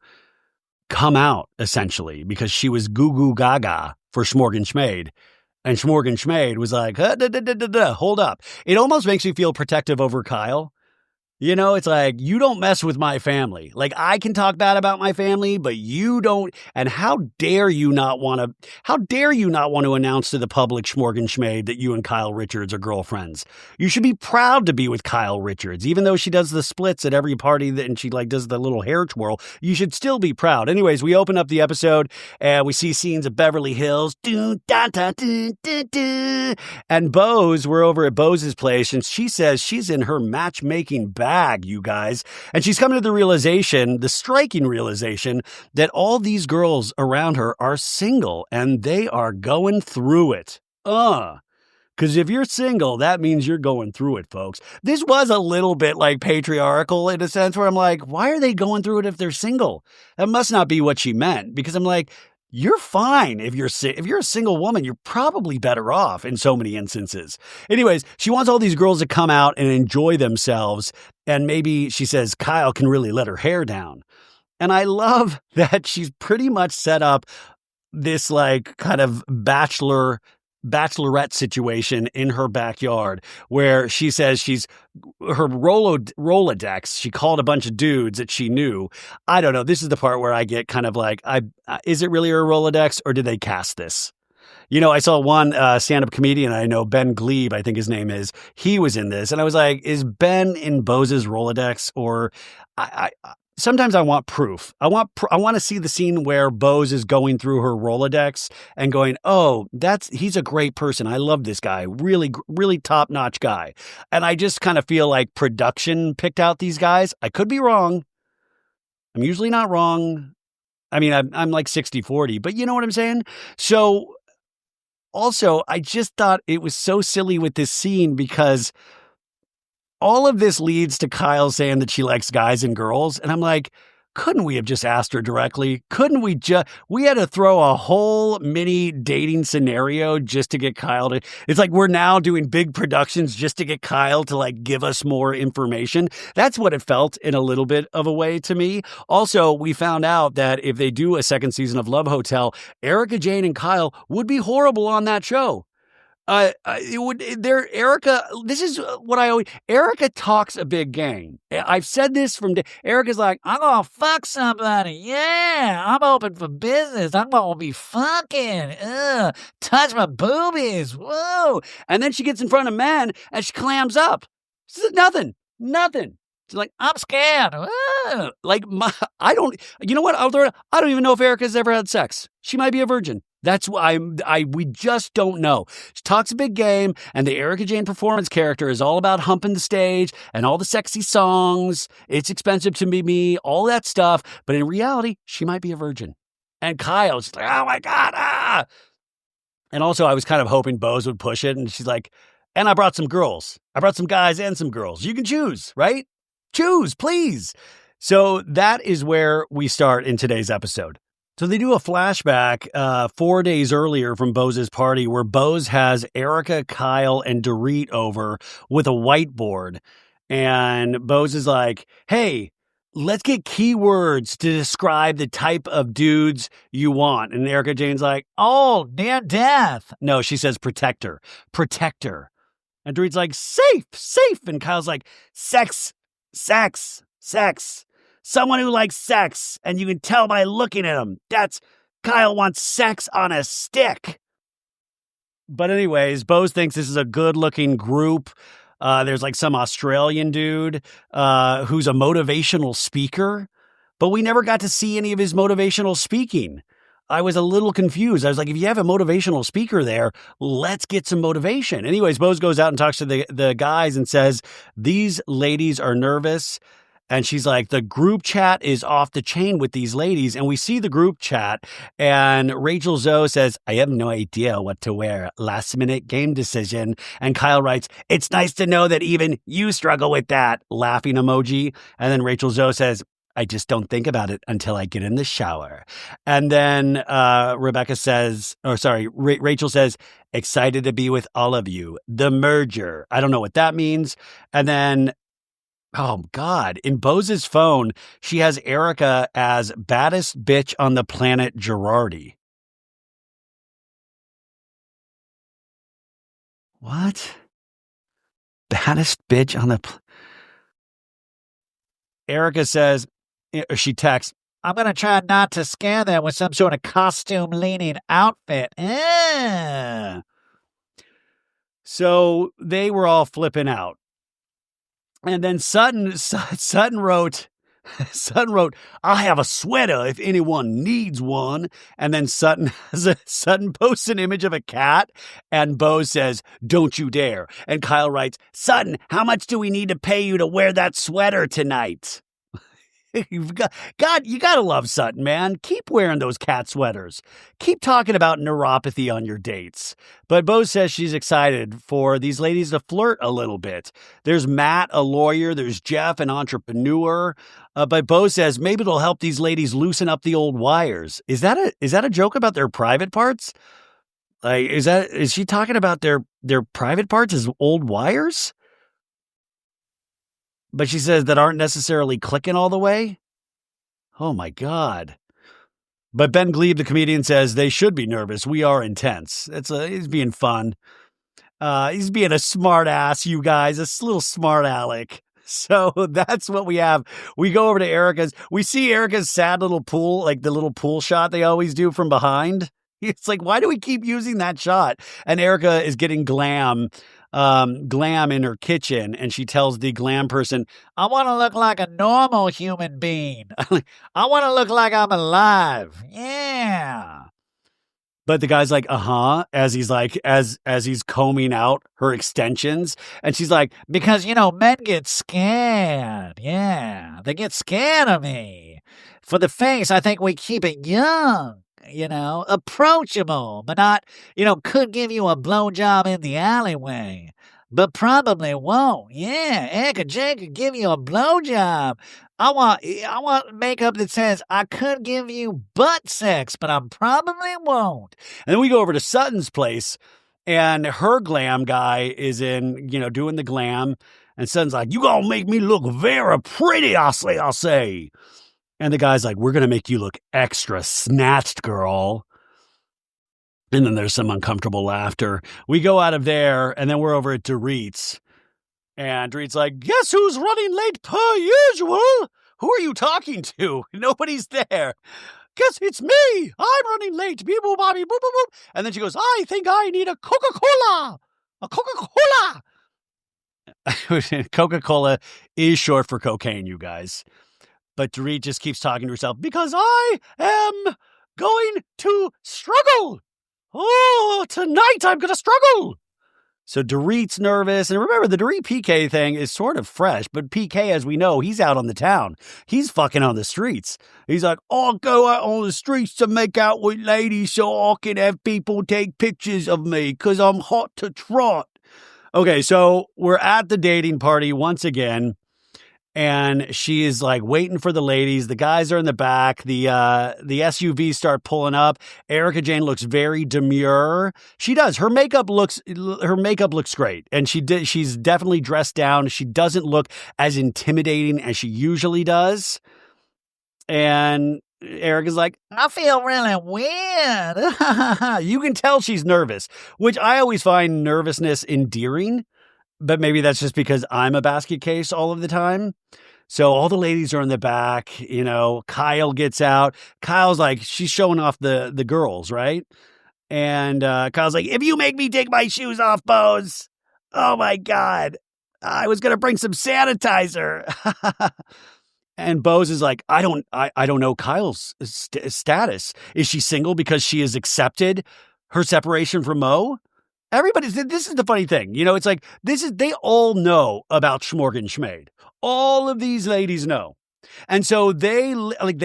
come out essentially because she was goo goo gaga for Schmorgan Schmade. And Schmorgan Schmade was like, hold up. It almost makes me feel protective over Kyle. You know, it's like, you don't mess with my family. Like, I can talk bad about my family, but you don't. And how dare you not want to announce to the public, Schmorgan Schmade, that you and Kyle Richards are girlfriends? You should be proud to be with Kyle Richards, even though she does the splits at every party and she does the little hair twirl. You should still be proud. Anyways, we open up the episode and we see scenes of Beverly Hills. And Bose, we're over at Bose's place, and she says she's in her matchmaking bag, you guys. And she's coming to the striking realization, that all these girls around her are single and they are going through it. Because if you're single, that means you're going through it, folks. This was a little bit patriarchal in a sense where I'm like, why are they going through it if they're single? That must not be what she meant, because I'm like, you're fine. If you're a single woman, you're probably better off in so many instances. Anyways, she wants all these girls to come out and enjoy themselves. And maybe she says Kyle can really let her hair down. And I love that she's pretty much set up this kind of bachelorette situation in her backyard where she says her Rolodex, she called a bunch of dudes that she knew. I don't know. This is the part where I get kind of is it really her Rolodex or did they cast this? You know, I saw one stand-up comedian I know, Ben Glebe, I think his name is. He was in this. And I was like, is Ben in Bose's Rolodex? Or sometimes I want proof. I want to see the scene where Bose is going through her Rolodex and going, "Oh, he's a great person. I love this guy. Really, really top-notch guy." And I just kind of feel like production picked out these guys. I could be wrong. I'm usually not wrong. I mean, I'm like 60-40, but you know what I'm saying? So also, I just thought it was so silly with this scene because all of this leads to Kyle saying that she likes guys and girls. And I'm like, couldn't we have just asked her directly? Couldn't we had to throw a whole mini dating scenario just to get Kyle to, it's like we're now doing big productions just to get Kyle to like give us more information. That's what it felt in a little bit of a way to me. Also, we found out that if they do a second season of Love Hotel, Erica Jane and Kyle would be horrible on that show. Erica, this is what Erica talks a big game. I've said this Erica's like, I'm gonna fuck somebody. Yeah, I'm open for business. I'm gonna be fucking. Touch my boobies. Whoa. And then she gets in front of men and she clams up. She says nothing. She's like, I'm scared. Like, you know what? I don't even know if Erica's ever had sex. She might be a virgin. That's why we just don't know. She talks a big game, and the Erica Jane performance character is all about humping the stage and all the sexy songs. It's expensive to be me, all that stuff. But in reality, she might be a virgin. And Kyle's like, oh my God, ah! And also, I was kind of hoping Bose would push it, and she's like, and I brought some girls. I brought some guys and some girls. You can choose, right? Choose, please. So that is where we start in today's episode. So they do a flashback 4 days earlier from Bose's party where Bose has Erica, Kyle, and Dorit over with a whiteboard. And Bose is like, hey, let's get keywords to describe the type of dudes you want. And Erica Jane's like, oh, near death. No, she says protector. And Dorit's like, safe. And Kyle's like, sex. Someone who likes sex, and you can tell by looking at him. Kyle wants sex on a stick. But anyways, Bose thinks this is a good-looking group. There's like some Australian dude who's a motivational speaker, but we never got to see any of his motivational speaking. I was a little confused. I was like, if you have a motivational speaker there, let's get some motivation. Anyways, Bose goes out and talks to the guys and says, these ladies are nervous. And she's like, the group chat is off the chain with these ladies. And we see the group chat. And Rachel Zoe says, I have no idea what to wear. Last minute game decision. And Kyle writes, it's nice to know that even you struggle with that. Laughing emoji. And then Rachel Zoe says, I just don't think about it until I get in the shower. And then Rachel says, excited to be with all of you. The merger. I don't know what that means. And then, oh God, in Bose's phone, she has Erica as baddest bitch on the planet Girardi. What? Baddest bitch on the Erica says, she texts, I'm going to try not to scare them with some sort of costume-leaning outfit. So they were all flipping out. And then Sutton wrote, I'll have a sweater if anyone needs one. And then Sutton posts an image of a cat, and Bose says, don't you dare. And Kyle writes, Sutton, how much do we need to pay you to wear that sweater tonight? You gotta love Sutton, man. Keep wearing those cat sweaters. Keep talking about neuropathy on your dates. But Bose says she's excited for these ladies to flirt a little bit. There's Matt, a lawyer. There's Jeff, an entrepreneur. But Bose says maybe it'll help these ladies loosen up the old wires. Is that a joke about their private parts? Like, is she talking about their private parts as old wires? But she says that aren't necessarily clicking all the way? Oh my God. But Ben Glebe, the comedian, says they should be nervous. We are intense. He's being fun. He's being a smart ass, you guys, a little smart aleck. So that's what we have. We go over to Erica's. We see Erica's sad little pool, like the little pool shot they always do from behind. It's like, why do we keep using that shot? And Erica is getting glam in her kitchen, and she tells the glam person, I want to look like a normal human being. I want to look like I'm alive. Yeah. but the guy's like, as he's like, as he's combing out her extensions, and she's like, because, men get scared. Yeah, they get scared of me. For the face, I think we keep it young. Approachable, but not, could give you a blowjob in the alleyway, but probably won't. Yeah, Erica J could give you a blowjob. I want makeup that says I could give you butt sex, but I probably won't. And then we go over to Sutton's place, and her glam guy is in, doing the glam, and Sutton's like, you gonna make me look very pretty, I'll say. And the guy's like, we're going to make you look extra snatched, girl. And then there's some uncomfortable laughter. We go out of there, and then we're over at Dorit's. And Dorit's like, guess who's running late per usual? Who are you talking to? Nobody's there. Guess it's me. I'm running late. Beep, boop, bobby, boop, boop, boop. And then she goes, I think I need a Coca-Cola. A Coca-Cola. Coca-Cola is short for cocaine, you guys. But Dorit just keeps talking to herself, because I am going to struggle. Oh, tonight I'm going to struggle. So Dorit's nervous. And remember, the Dorit PK thing is sort of fresh. But PK, as we know, he's out on the town. He's fucking on the streets. He's like, I'll go out on the streets to make out with ladies so I can have people take pictures of me because I'm hot to trot. Okay, so we're at the dating party once again. And she is like waiting for the ladies. The guys are in the back. The SUVs start pulling up. Erica Jane looks very demure. She does. Her makeup looks great. And she's definitely dressed down. She doesn't look as intimidating as she usually does. And Erica's like, I feel really weird. You can tell she's nervous, which I always find nervousness endearing. But maybe that's just because I'm a basket case all of the time. So all the ladies are in the back, Kyle gets out. Kyle's like, she's showing off the girls, right? And Kyle's like, if you make me take my shoes off, Bose, oh my God, I was going to bring some sanitizer. And Bose is like, I don't know Kyle's status. Is she single because she has accepted her separation from Mo? This is the funny thing. It's like, they all know about Schmorgan Schmade. All of these ladies know. And so they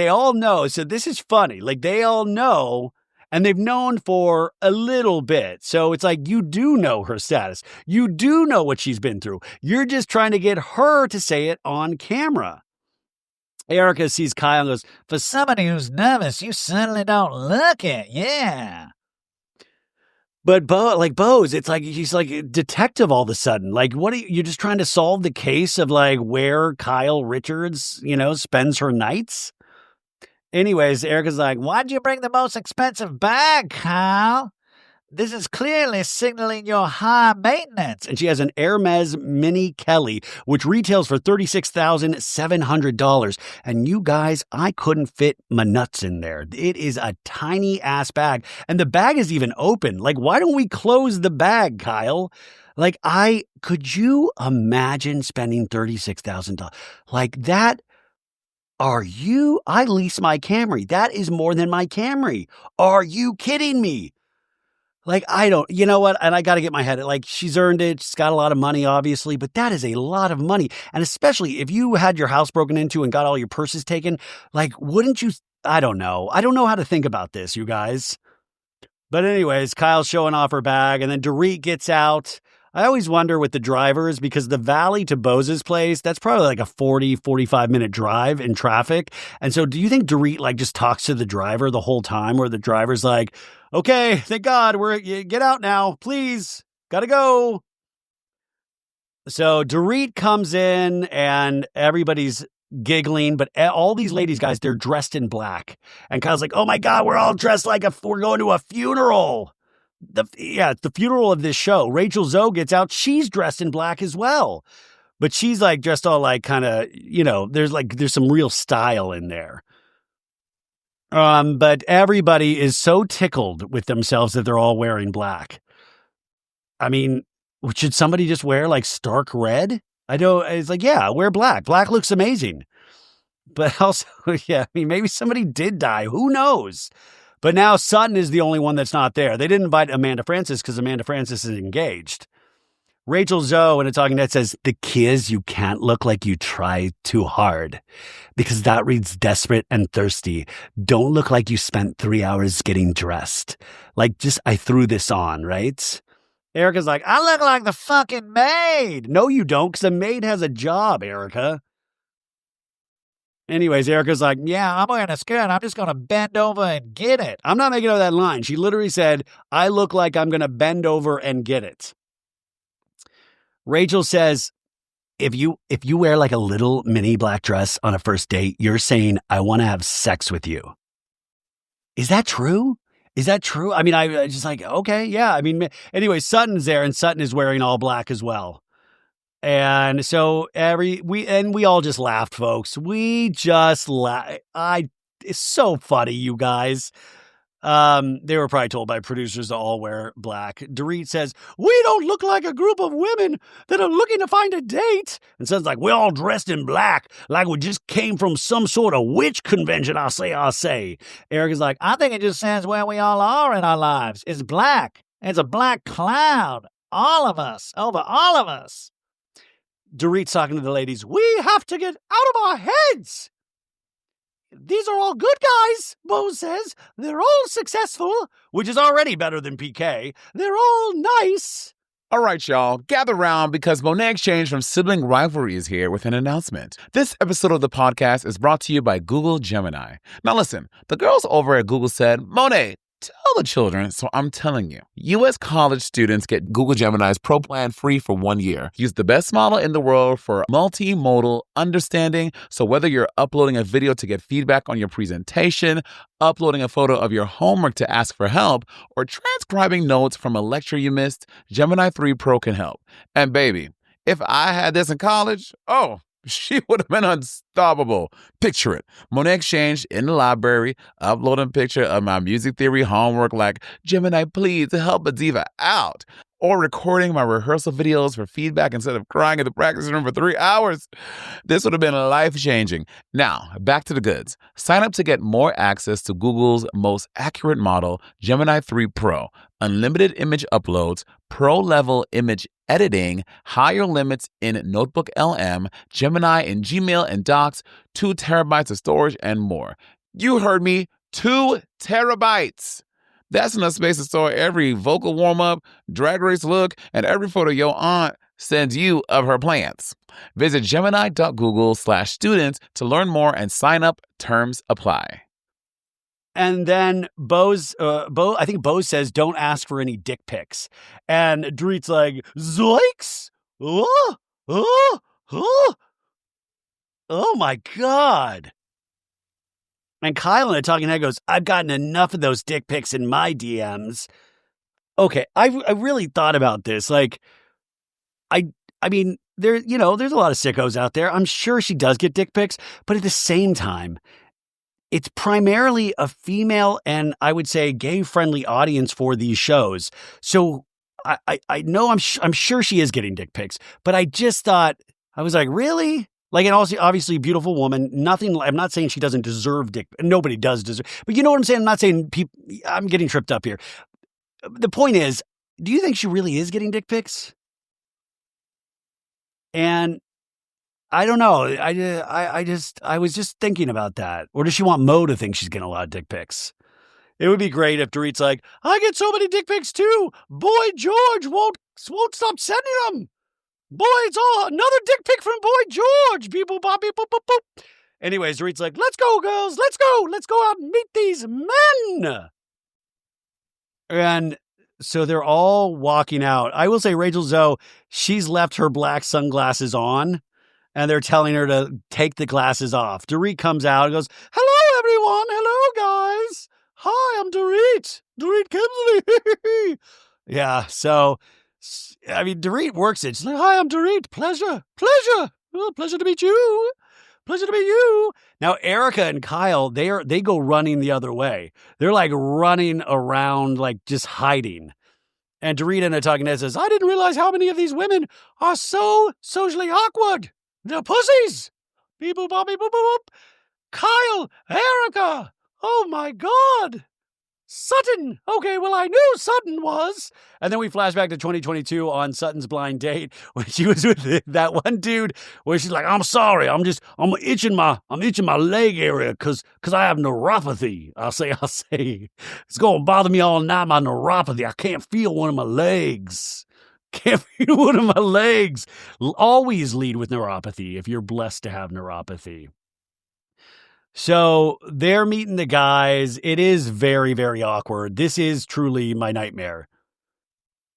all know. So this is funny. Like, they all know, and they've known for a little bit. So it's like, you do know her status. You do know what she's been through. You're just trying to get her to say it on camera. Erica sees Kyle and goes, for somebody who's nervous, you certainly don't look it. Yeah. But Bose, it's like she's like a detective all of a sudden. Like, what are you're just trying to solve the case of like where Kyle Richards, spends her nights? Anyways, Erica's like, why'd you bring the most expensive bag, Kyle? This is clearly signaling your high maintenance. And she has an Hermes Mini Kelly, which retails for $36,700. And you guys, I couldn't fit my nuts in there. It is a tiny ass bag. And the bag is even open. Like, why don't we close the bag, Kyle? Like, could you imagine spending $36,000? Like that? I lease my Camry. That is more than my Camry. Are you kidding me? Like, you know what? And I got to get my head. Like, she's earned it. She's got a lot of money, obviously, but that is a lot of money. And especially if you had your house broken into and got all your purses taken, like, wouldn't you? I don't know. I don't know how to think about this, you guys. But anyways, Kyle's showing off her bag, and then Dorit gets out. I always wonder with the drivers, because the valley to Bose's place, that's probably like a 45 minute drive in traffic. And so do you think Dorit like just talks to the driver the whole time, where the driver's like, okay, thank God, get out now, please, gotta go. So Dorit comes in and everybody's giggling, but all these ladies, guys, they're dressed in black. And Kyle's like, oh my God, we're all dressed like we're going to a funeral. It's the funeral of this show. Rachel Zoe gets out. She's dressed in black as well. But she's like dressed all like kind of, there's some real style in there. But everybody is so tickled with themselves that they're all wearing black. I mean, should somebody just wear like stark red? I know it's like, yeah, wear black. Black looks amazing. But also, yeah, I mean, maybe somebody did die. Who knows? But now Sutton is the only one that's not there. They didn't invite Amanda Francis because Amanda Francis is engaged. Rachel Zoe in a talking head says, the kids, you can't look like you try too hard because that reads desperate and thirsty. Don't look like you spent 3 hours getting dressed. Like, just, I threw this on, right? Erica's like, I look like the fucking maid. No, you don't, because a maid has a job, Erica. Anyways, Erica's like, yeah, I'm wearing a skirt. I'm just going to bend over and get it. I'm not making up that line. She literally said, I look like I'm going to bend over and get it. Rachel says, if you wear like a little mini black dress on a first date, you're saying, I want to have sex with you. Is that true? Is that true? I mean, I just like, okay, yeah. I mean, anyway, Sutton's there and Sutton is wearing all black as well. And so we all just laughed, folks. We just laughed. It's so funny, you guys. They were probably told by producers to all wear black. Dorit says, we don't look like a group of women that are looking to find a date. And Sutton's like, we're all dressed in black, like we just came from some sort of witch convention, I say. Erica's like, I think it just says where we all are in our lives. It's black. It's a black cloud. All of us, over all of us. Dorit's talking to the ladies, we have to get out of our heads. These are all good guys, Bo says. They're all successful, which is already better than PK. They're all nice. All right, y'all, gather round because Monet Exchange from Sibling Rivalry is here with an announcement. This episode of the podcast is brought to you by Google Gemini. Now listen, the girls over at Google said, Monet, tell the children, so I'm telling you. U.S. college students get Google Gemini's Pro Plan free for 1 year. Use the best model in the world for multimodal understanding, so whether you're uploading a video to get feedback on your presentation, uploading a photo of your homework to ask for help, or transcribing notes from a lecture you missed, Gemini 3 Pro can help. And baby, if I had this in college, she would have been unstoppable. Picture it. Monet Exchange in the library, uploading a picture of my music theory homework like, Gemini, please help a diva out. Or recording my rehearsal videos for feedback instead of crying in the practice room for 3 hours. This would have been life-changing. Now, back to the goods. Sign up to get more access to Google's most accurate model, Gemini 3 Pro. Unlimited image uploads, pro-level image editing, higher limits in Notebook LM, Gemini in Gmail and Docs, 2 terabytes of storage, and more. You heard me, 2 terabytes. That's enough space to store every vocal warm-up, drag race look, and every photo your aunt sends you of her plants. Visit gemini.google/students to learn more and sign up. Terms apply. And then I think Bo says, don't ask for any dick pics. And Dorit's like, zoinks! Oh my God. And Kyle in a talking head goes, I've gotten enough of those dick pics in my DMs. Okay, I really thought about this. Like, I mean, there's a lot of sickos out there. I'm sure she does get dick pics, but at the same time, it's primarily a female and I would say gay-friendly audience for these shows. So I know I'm sure she is getting dick pics, but I just thought, I was like, really? Like, and also, obviously, beautiful woman. Nothing. I'm not saying she doesn't deserve dick. Nobody does deserve. But you know what I'm saying? I'm not saying people. I'm getting tripped up here. The point is, do you think she really is getting dick pics? And I don't know. I was just thinking about that. Or does she want Mo to think she's getting a lot of dick pics? It would be great if Dorit's like, I get so many dick pics too. Boy George won't stop sending them. Boy, it's all another dick pic from Boy George. Beep, boop, bop, beep, boop, boop, boop. Anyways, Dorit's like, let's go, girls. Let's go. Let's go out and meet these men. And so they're all walking out. I will say Rachel Zoe, she's left her black sunglasses on. And they're telling her to take the glasses off. Dorit comes out and goes, hello, everyone. Hello, guys. Hi, I'm Dorit. Dorit Kemsley. Yeah, so, I mean, Dorit works it. She's like, hi, I'm Dorit. Pleasure. Oh, pleasure to meet you. Pleasure to meet you. Now, Erica and Kyle, they go running the other way. They're like running around, like just hiding. And Dorita in a talking head says, I didn't realize how many of these women are so socially awkward. They're pussies. Beep, boop, boop, beep, boop, boop, boop. Kyle, Erica. Oh, my God. Sutton. Okay, well, I knew Sutton was. And then we flash back to 2022 on Sutton's blind date when she was with that one dude where she's like, I'm sorry. I'm itching my leg area because I have neuropathy. I'll say, it's going to bother me all night, my neuropathy. I can't feel one of my legs. Can't feel one of my legs. Always lead with neuropathy if you're blessed to have neuropathy. So they're meeting the guys. It is very, very awkward. This is truly my nightmare.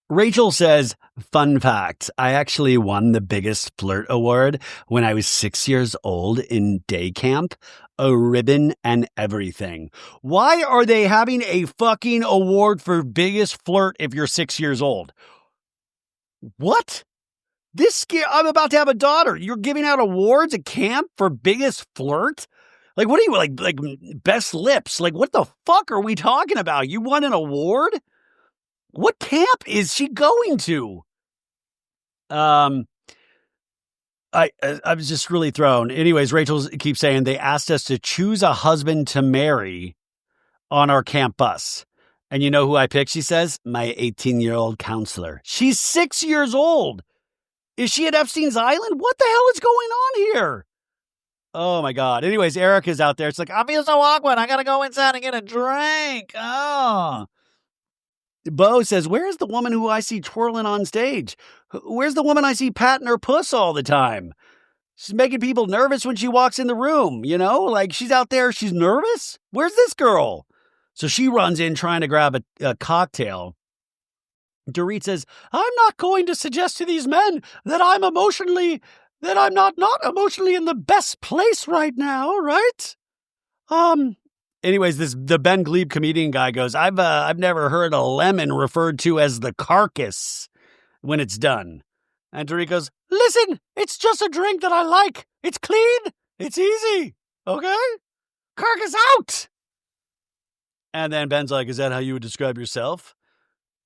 Rachel says, fun fact, I actually won the biggest flirt award when I was 6 years old in day camp. A ribbon and everything. Why are they having a fucking award for biggest flirt if you're 6 years old? What? I'm about to have a daughter. You're giving out awards at camp for biggest flirt? Like, what are you, like best lips? Like, what the fuck are we talking about? You won an award? What camp is she going to? I was just really thrown. Anyways, Rachel keeps saying they asked us to choose a husband to marry on our camp bus. And you know who I picked, she says? My 18-year-old counselor. She's 6 years old. Is she at Epstein's Island? What the hell is going on here? Oh, my God. Anyways, Erica's out there. It's like, I feel so awkward. I got to go inside and get a drink. Oh. Bo says, where's the woman who I see twirling on stage? Where's the woman I see patting her puss all the time? She's making people nervous when she walks in the room, you know? Like, she's out there. She's nervous? Where's this girl? So she runs in trying to grab a cocktail. Dorit says, I'm not going to suggest to these men that I'm not emotionally in the best place right now, right? Anyways, the Ben Glebe comedian guy goes, I've never heard a lemon referred to as the carcass when it's done. And Dorit goes, listen, it's just a drink that I like. It's clean. It's easy. Okay? Carcass out. And then Ben's like, is that how you would describe yourself?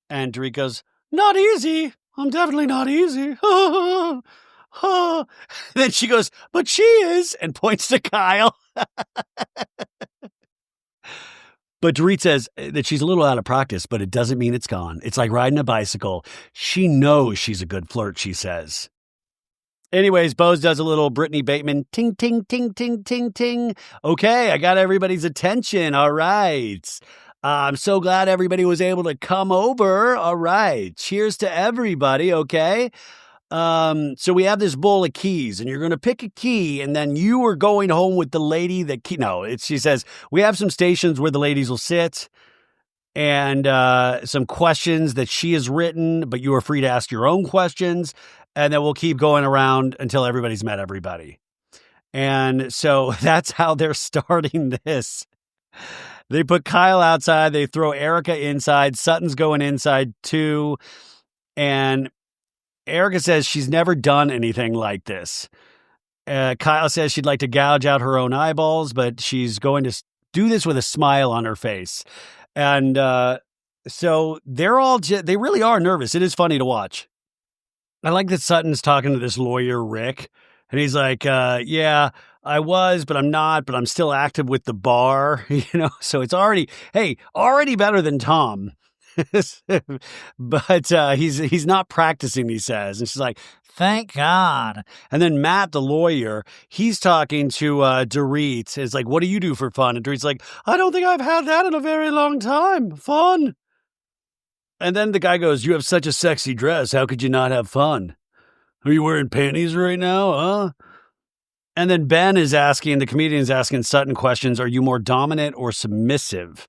And Dorit goes, not easy. I'm definitely not easy. Then she goes, but she is, and points to Kyle. But Dorit says that she's a little out of practice, but it doesn't mean it's gone. It's like riding a bicycle. She knows she's a good flirt, she says. Anyways, Bose does a little Brittany Bateman, ting, ting, ting, ting, ting, ting. Okay, I got everybody's attention. All right. I'm so glad everybody was able to come over. All right. Cheers to everybody, okay? So we have this bowl of keys, and you're going to pick a key, and then you are going home with the lady that key. No, she says, we have some stations where the ladies will sit, and some questions that she has written, but you are free to ask your own questions, and then we'll keep going around until everybody's met everybody. And so that's how they're starting this. They put Kyle outside. They throw Erica inside. Sutton's going inside too. And Erica says she's never done anything like this. Kyle says she'd like to gouge out her own eyeballs, but she's going to do this with a smile on her face. And so they're all, they really are nervous. It is funny to watch. I like that Sutton's talking to this lawyer, Rick. And he's like, yeah, I was, but I'm not, but I'm still active with the bar, you know? So it's already better than Tom. But he's not practicing, he says. And she's like, thank God. And then Matt, the lawyer, he's talking to Dorit. It's like, what do you do for fun? And Dorit's like, I don't think I've had that in a very long time. Fun. And then the guy goes, you have such a sexy dress. How could you not have fun? Are you wearing panties right now, huh? And then Ben is asking, the comedian is asking Sutton questions. Are you more dominant or submissive?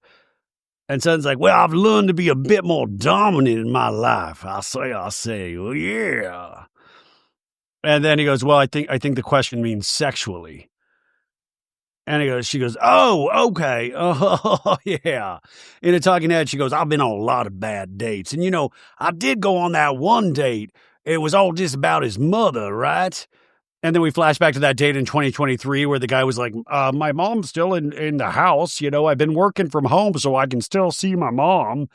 And Sutton's like, well, I've learned to be a bit more dominant in my life. I'll say, well, yeah. And then he goes, well, I think the question means sexually. And she goes, oh, okay. Oh, yeah. In a talking head, she goes, I've been on a lot of bad dates. And, you know, I did go on that one date. It was all just about his mother, right? And then we flash back to that date in 2023 where the guy was like, my mom's still in the house. You know, I've been working from home so I can still see my mom.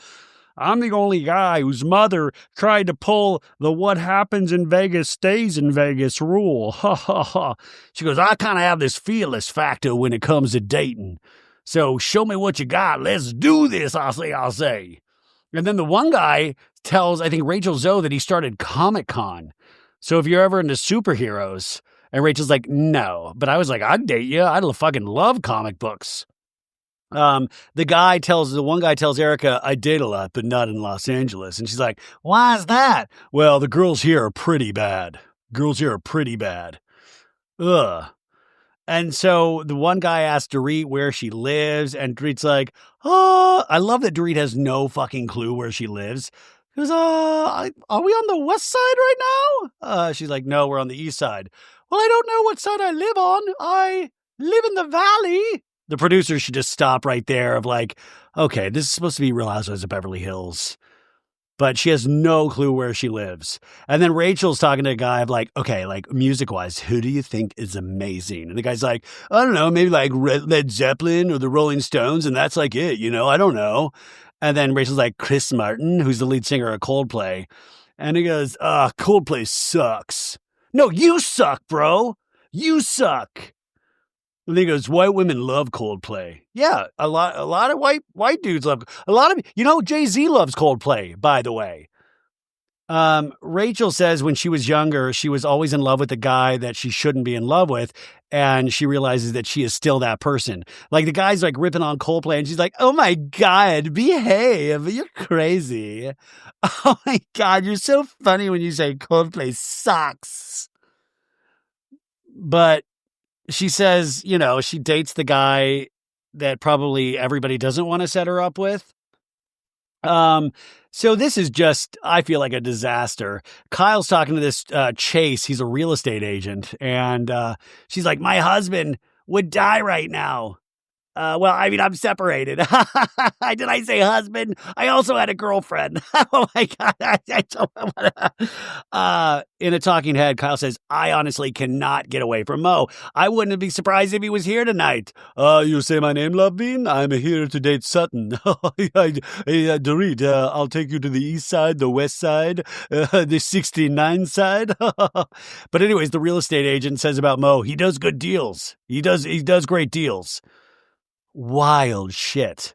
I'm the only guy whose mother tried to pull the what happens in Vegas stays in Vegas rule. Ha ha ha. She goes, I kind of have this fearless factor when it comes to dating. So show me what you got. Let's do this, I'll say. And then the one guy tells, I think, Rachel Zoe that he started Comic-Con. So if you're ever into superheroes, and Rachel's like, no. But I was like, I'd date you. I fucking love comic books. The one guy tells Erica, I date a lot, but not in Los Angeles. And she's like, Why is that? well, the girls here are pretty bad. Ugh. And so the one guy asked Dorit where she lives, and Dorit's like, I love that Dorit has no fucking clue where she lives. He goes, are we on the west side right now? She's like, no, we're on the east side. Well, I don't know what side I live on. I live in the valley. The producer should just stop right there of like, okay, this is supposed to be Real Housewives of Beverly Hills. But she has no clue where she lives. And then Rachel's talking to a guy of like, okay, like music-wise, who do you think is amazing? And the guy's like, I don't know, maybe like Led Zeppelin or the Rolling Stones, and that's like it, you know, I don't know. And then Rachel's like, Chris Martin, who's the lead singer of Coldplay. And he goes, Coldplay sucks. No, you suck, bro. You suck. And then he goes, white women love Coldplay. Yeah, a lot of white dudes love, Jay-Z loves Coldplay, by the way. Rachel says when she was younger, she was always in love with the guy that she shouldn't be in love with. And she realizes that she is still that person. Like the guy's like ripping on Coldplay and she's like, oh my God, behave. You're crazy. Oh my God, you're so funny when you say Coldplay sucks. But she says, she dates the guy that probably everybody doesn't want to set her up with. So this is just, I feel like a disaster. Kyle's talking to this Chase. He's a real estate agent. And she's like, my husband would die right now. Well, I mean, I'm separated. Did I say husband? I also had a girlfriend. Oh my God. I don't know. In a talking head, Kyle says, I honestly cannot get away from Mo. I wouldn't be surprised if he was here tonight. You say my name, Love Bean? I'm here to date Sutton. Dorit, I'll take you to the east side, the west side, the 69 side. But anyways, the real estate agent says about Mo, he does good deals. He does great deals. Wild shit.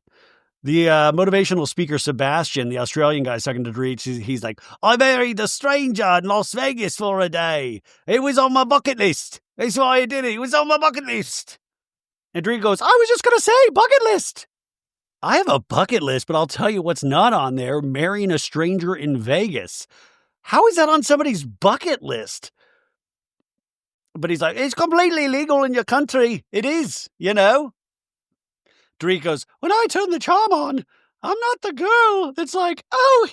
The motivational speaker, Sebastian, the Australian guy talking to Dorit, he's like, I married a stranger in Las Vegas for a day. It was on my bucket list. That's why I did it. It was on my bucket list. And Dorit goes, I was just going to say bucket list. I have a bucket list, but I'll tell you what's not on there. Marrying a stranger in Vegas. How is that on somebody's bucket list? But he's like, it's completely legal in your country. It is, Dorit goes, when I turn the charm on, I'm not the girl that's like, oh,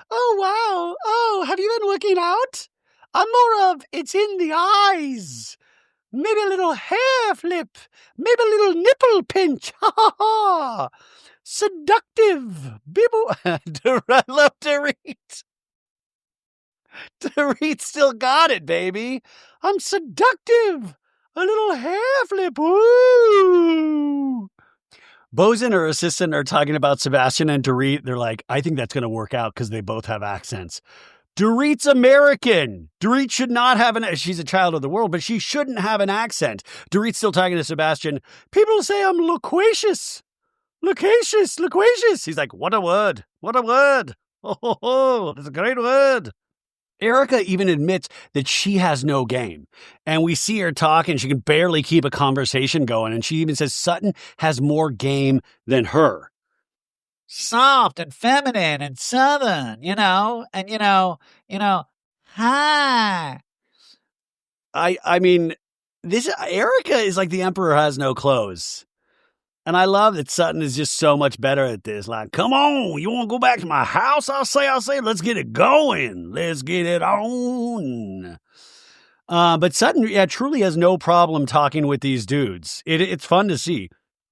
oh, wow, oh, have you been working out? I'm more of, it's in the eyes. Maybe a little hair flip. Maybe a little nipple pinch. Ha ha ha. Seductive. I love Dorit. Dorit still got it, baby. I'm seductive. A little hair flip. Woo! Bose and her assistant are talking about Sebastian and Dorit. They're like, I think that's going to work out because they both have accents. Dorit's American. Dorit should not have she's a child of the world, but she shouldn't have an accent. Dorit's still talking to Sebastian. People say I'm loquacious. Loquacious. He's like, what a word. What a word. Oh, that's a great word. Erica even admits that she has no game. And we see her talk and she can barely keep a conversation going. And she even says Sutton has more game than her. Soft and feminine and southern, hi. I mean, this Erica is like the emperor has no clothes. And I love that Sutton is just so much better at this. Like, come on, you want to go back to my house? I'll say, let's get it going. Let's get it on. But Sutton, truly has no problem talking with these dudes. It's fun to see.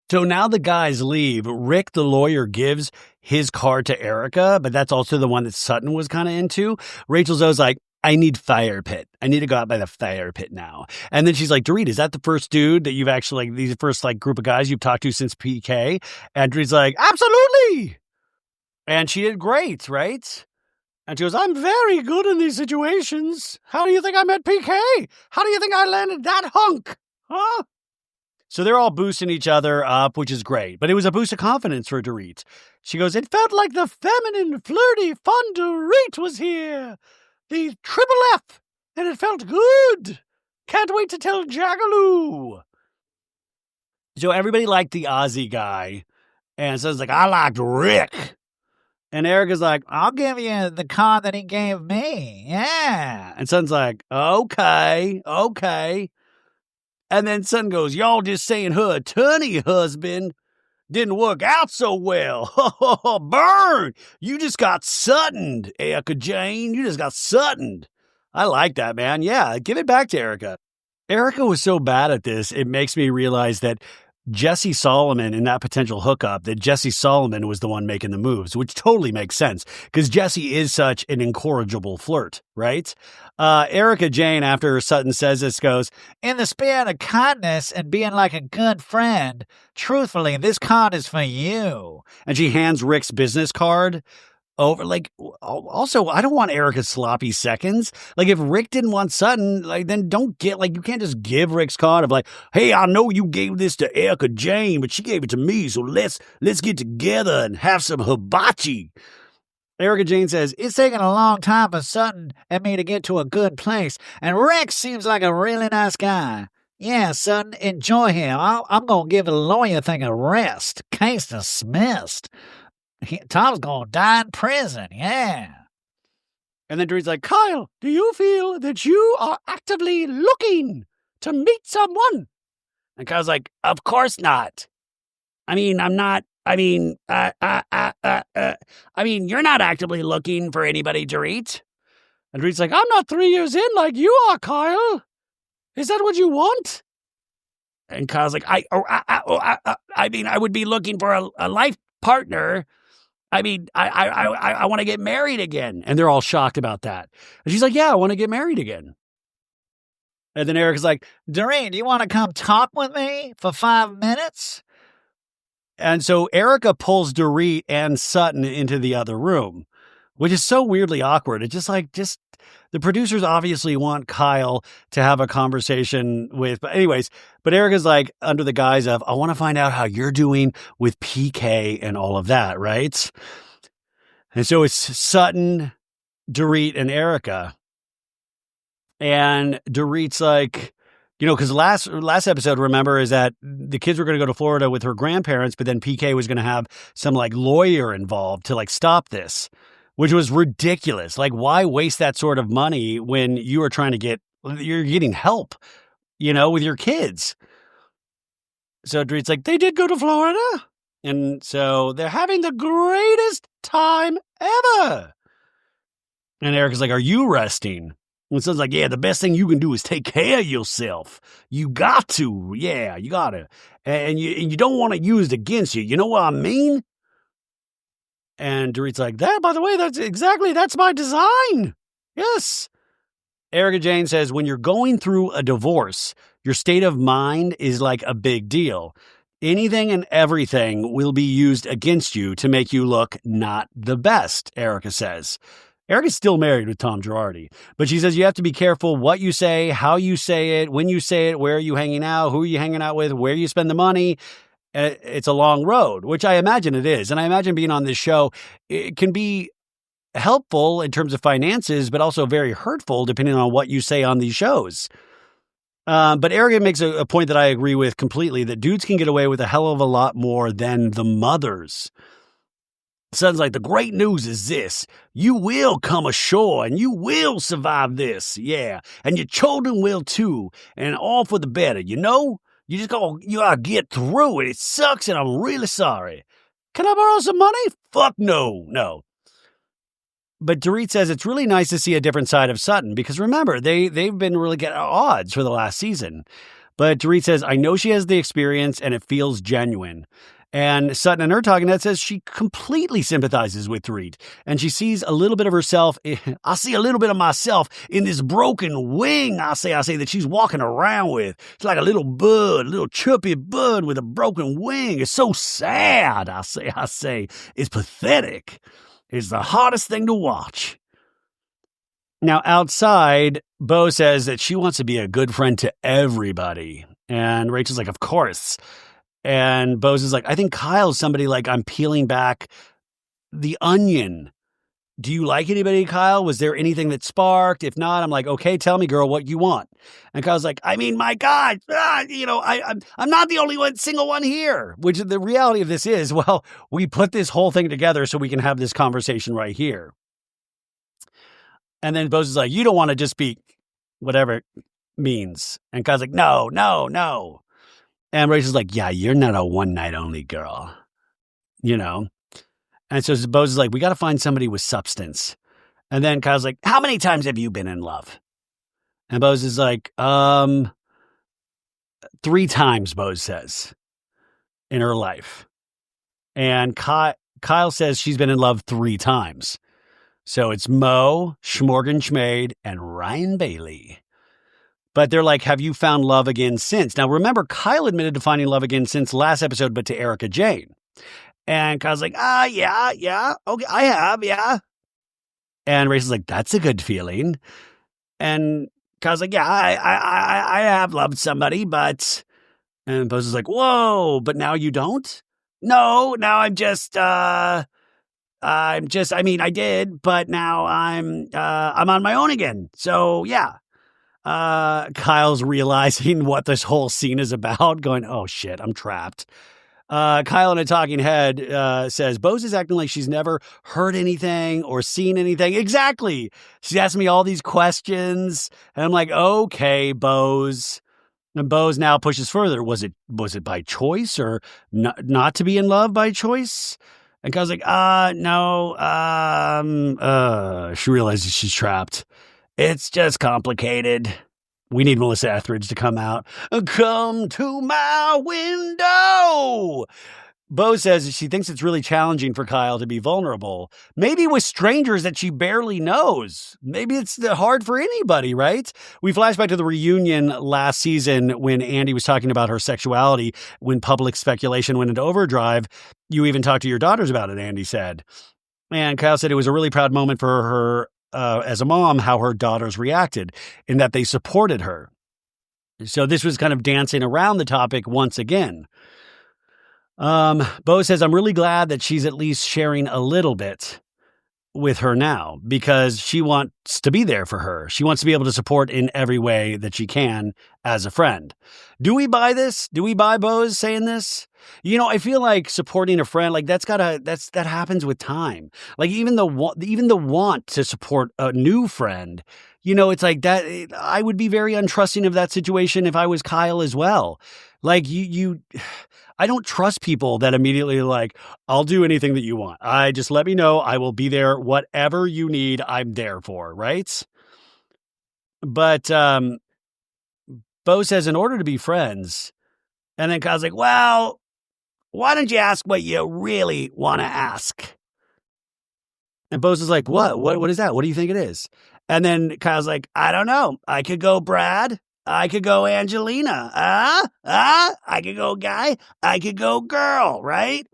So now the guys leave. Rick, the lawyer, gives his car to Erica, but that's also the one that Sutton was kind of into. Rachel Zoe's like, I need fire pit. I need to go out by the fire pit now. And then she's like, Dorit, is that the first dude that you've actually, like, these first like group of guys you've talked to since PK? And Dorit's like, absolutely. And she did great, right? And she goes, I'm very good in these situations. How do you think I met PK? How do you think I landed that hunk? Huh? So they're all boosting each other up, which is great. But it was a boost of confidence for Dorit. She goes, it felt like the feminine, flirty, fun Dorit was here. The triple F. And it felt good. Can't wait to tell Jagaloo. So everybody liked the Aussie guy. And so it's like, I liked Rick. And Erica's like, I'll give you the card that he gave me. Yeah. And Son's like, okay. And then Son goes, y'all just saying her attorney husband didn't work out so well. Burn. You just got Suttoned, Erica Jane. You just got Suttoned. I like that, man. Yeah, give it back to Erica. Erica was so bad at this, it makes me realize that Jesse Solomon in that potential hookup, that Jesse Solomon was the one making the moves, which totally makes sense because Jesse is such an incorrigible flirt, right? Erica Jane, after Sutton says this, goes, in the spirit of kindness and being like a good friend, truthfully, this card is for you. And she hands Rick's business card over. Like, also, I don't want Erica's sloppy seconds. Like, if Rick didn't want Sutton, like, then don't get, like, you can't just give Rick's card of like, hey, I know you gave this to Erica Jane, but she gave it to me, so let's get together and have some hibachi. Erica Jane says, it's taken a long time for Sutton and me to get to a good place, and Rick seems like a really nice guy. Yeah, Sutton, enjoy him. I'm going to give the lawyer thing a rest. Case dismissed. Tom's going to die in prison, yeah. And then Dorit's like, Kyle, do you feel that you are actively looking to meet someone? And Kyle's like, of course not. I mean, I'm not. I mean, you're not actively looking for anybody, Dorit. And Dorit's like, I'm not 3 years in like you are, Kyle. Is that what you want? And Kyle's like, I mean, I would be looking for a life partner. I mean, I want to get married again. And they're all shocked about that. And she's like, yeah, I want to get married again. And then Erica's like, Dorit, do you want to come talk with me for 5 minutes? And so Erica pulls Dorit and Sutton into the other room, which is so weirdly awkward. It's just the producers obviously want Kyle to have a conversation with, but Erica's like under the guise of, I want to find out how you're doing with PK and all of that, right? And so it's Sutton, Dorit, and Erica. And Dorit's like, because last episode, remember, is that the kids were going to go to Florida with her grandparents, but then PK was going to have some like lawyer involved to like stop this, which was ridiculous. Like, why waste that sort of money when you're getting help, with your kids? So Dorit's like, they did go to Florida. And so they're having the greatest time ever. And Erica's like, are you resting? And Son's like, yeah, the best thing you can do is take care of yourself. You got to. Yeah, you got to. And you don't want to use it against you. You know what I mean? And Dorit's like, that, by the way, that's my design. Yes. Erica Jane says, when you're going through a divorce, your state of mind is like a big deal. Anything and everything will be used against you to make you look not the best, Erica says. Erica's still married with Tom Girardi, but she says you have to be careful what you say, how you say it, when you say it, where are you hanging out, who are you hanging out with, where you spend the money. It's a long road, which I imagine it is. And I imagine being on this show, it can be helpful in terms of finances, but also very hurtful depending on what you say on these shows. But Erica makes a point that I agree with completely, that dudes can get away with a hell of a lot more than the mothers. Son's like, the great news is this. You will come ashore and you will survive this. Yeah. And your children will too. And all for the better, You just gotta get through it. It sucks and I'm really sorry. Can I borrow some money? Fuck no. But Dorit says it's really nice to see a different side of Sutton because remember, they've been really at odds for the last season. But Dorit says, I know she has the experience and it feels genuine. And Sutton in her talking head says she completely sympathizes with Dorit. And she sees a little bit of herself. I see a little bit of myself in this broken wing, I say that she's walking around with. It's like a little bud, a little chirpy bud with a broken wing. It's so sad, I say. It's pathetic. It's the hardest thing to watch. Now, outside, Bo says that she wants to be a good friend to everybody. And Rachel's like, of course. And Bose is like, I think Kyle's somebody like I'm peeling back the onion. Do you like anybody, Kyle? Was there anything that sparked? If not, I'm like, okay, tell me, girl, what you want. And Kyle's like, I mean, my God, I'm not the only single one here. Which the reality of this is, well, we put this whole thing together so we can have this conversation right here. And then Bose is like, you don't want to just speak whatever it means. And Kyle's like, no. And Rachel's like, yeah, you're not a one night only girl, And so Bose is like, we got to find somebody with substance. And then Kyle's like, how many times have you been in love? And Bose is like, 3 times, Bose says, in her life. And Kyle says she's been in love 3 times. So it's Mo, Schmorgan Schmade, and Ryan Bailey. But they're like, have you found love again since? Now, remember, Kyle admitted to finding love again since last episode, but to Erica Jane. And Kyle's like, yeah. Okay, I have, yeah. And Rachel's like, that's a good feeling. And Kyle's like, yeah, I have loved somebody, but... And Bose is like, whoa, but now you don't? No, now I did, but now I'm on my own again. So, yeah. Kyle's realizing what this whole scene is about, going, oh shit, I'm trapped. Kyle in a talking head says, Bose is acting like she's never heard anything or seen anything. Exactly. She's asking me all these questions. And I'm like, okay, Bose. And Bose now pushes further. Was it by choice or not to be in love by choice? And Kyle's like, no. She realizes she's trapped. It's just complicated. We need Melissa Etheridge to come out. Come to my window. Bo says she thinks it's really challenging for Kyle to be vulnerable. Maybe with strangers that she barely knows. Maybe it's hard for anybody, right? We flash back to the reunion last season when Andy was talking about her sexuality, when public speculation went into overdrive. You even talked to your daughters about it, Andy said. And Kyle said it was a really proud moment for her as a mom, how her daughters reacted in that they supported her. So this was kind of dancing around the topic once again. Bo says, I'm really glad that she's at least sharing a little bit with her now because she wants to be there for her. She wants to be able to support in every way that she can as a friend. Do we buy this? Do we buy Bo's saying this? I feel like supporting a friend, like that happens with time. Like even the want to support a new friend, it's like that. I would be very untrusting of that situation if I was Kyle as well. Like I don't trust people that immediately like, I'll do anything that you want. I just let me know. I will be there. Whatever you need, I'm there for, right? But Bo says in order to be friends, and then Kyle's like, well, why don't you ask what you really want to ask? And Bo's is like, what is that? What do you think it is? And then Kyle's like, I don't know. I could go Brad. I could go Angelina. I could go guy. I could go girl. Right?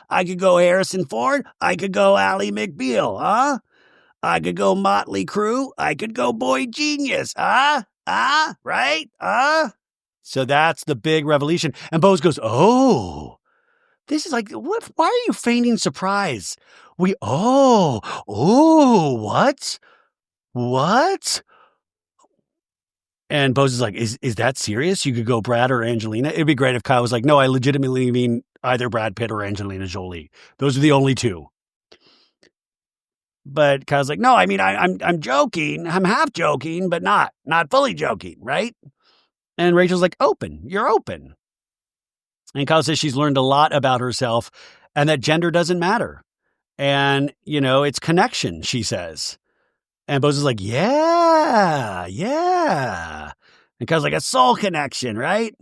I could go Harrison Ford. I could go Ally McBeal. I could go Motley Crue. I could go Boy Genius. Right? So that's the big revelation. And Bose goes, oh, this is like, what? Why are you feigning surprise? What? And Bose is like, is that serious? You could go Brad or Angelina? It'd be great if Kyle was like, no, I legitimately mean either Brad Pitt or Angelina Jolie. Those are the only two. But Kyle's like, no, I mean, I'm joking. I'm half joking, but not fully joking, right? And Rachel's like, you're open. And Kyle says she's learned a lot about herself and that gender doesn't matter. And, it's connection, she says. And Bose is like, yeah. And Kyle's like, a soul connection, right?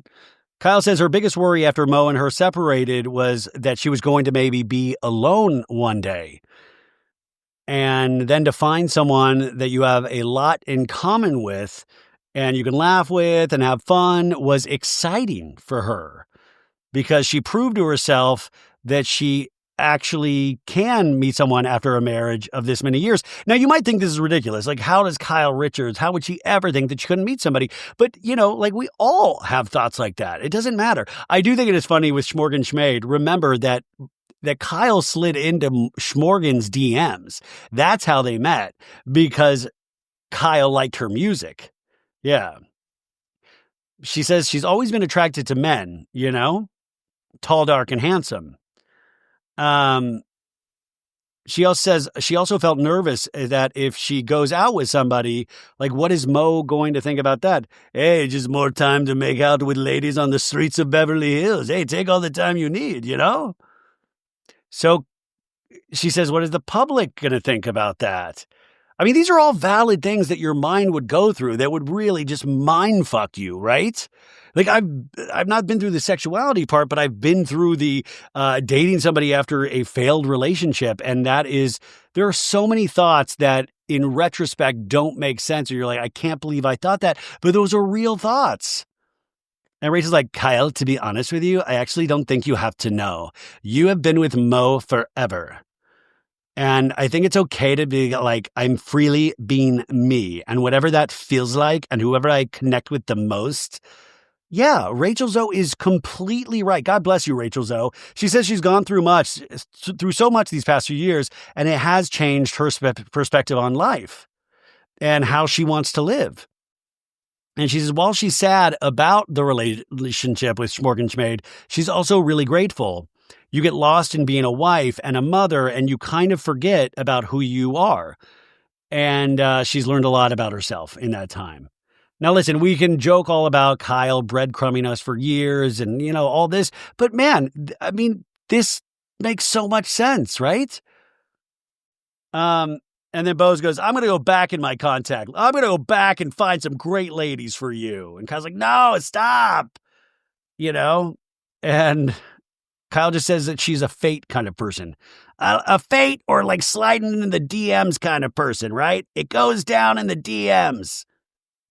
Kyle says her biggest worry after Mo and her separated was that she was going to maybe be alone one day. And then to find someone that you have a lot in common with and you can laugh with and have fun was exciting for her because she proved to herself that she actually can meet someone after a marriage of this many years. Now, you might think this is ridiculous. Like, how does Kyle Richards, how would she ever think that she couldn't meet somebody? But, like we all have thoughts like that. It doesn't matter. I do think it is funny with Schmorgan Schmade. Remember that Kyle slid into Schmorgan's DMs. That's how they met because Kyle liked her music. Yeah. She says she's always been attracted to men, tall, dark, and handsome. She also says she also felt nervous that if she goes out with somebody, like, what is Mo going to think about that? Hey, just more time to make out with ladies on the streets of Beverly Hills. Hey, take all the time you need, So she says, what is the public going to think about that? I mean, these are all valid things that your mind would go through that would really just mind fuck you, right? Like, I've not been through the sexuality part, but I've been through the dating somebody after a failed relationship. And there are so many thoughts that in retrospect don't make sense. Or you're like, I can't believe I thought that. But those are real thoughts. And Rachel's like, Kyle, to be honest with you, I actually don't think you have to know. You have been with Mo forever. And I think it's okay to be like, I'm freely being me. And whatever that feels like and whoever I connect with the most. Yeah, Rachel Zoe is completely right. God bless you, Rachel Zoe. She says she's gone through so much these past few years, and it has changed her perspective on life and how she wants to live. And she says, while she's sad about the relationship with Schmorgan Schmade, she's also really grateful. You get lost in being a wife and a mother, and you kind of forget about who you are. And she's learned a lot about herself in that time. Now, listen, we can joke all about Kyle breadcrumbing us for years and, all this. But man, I mean, this makes so much sense, right? And then Bose goes, I'm going to go back in my contact. I'm going to go back and find some great ladies for you. And Kyle's like, no, stop. And Kyle just says that she's a fate kind of person. A fate or like sliding in the DMs kind of person, right? It goes down in the DMs.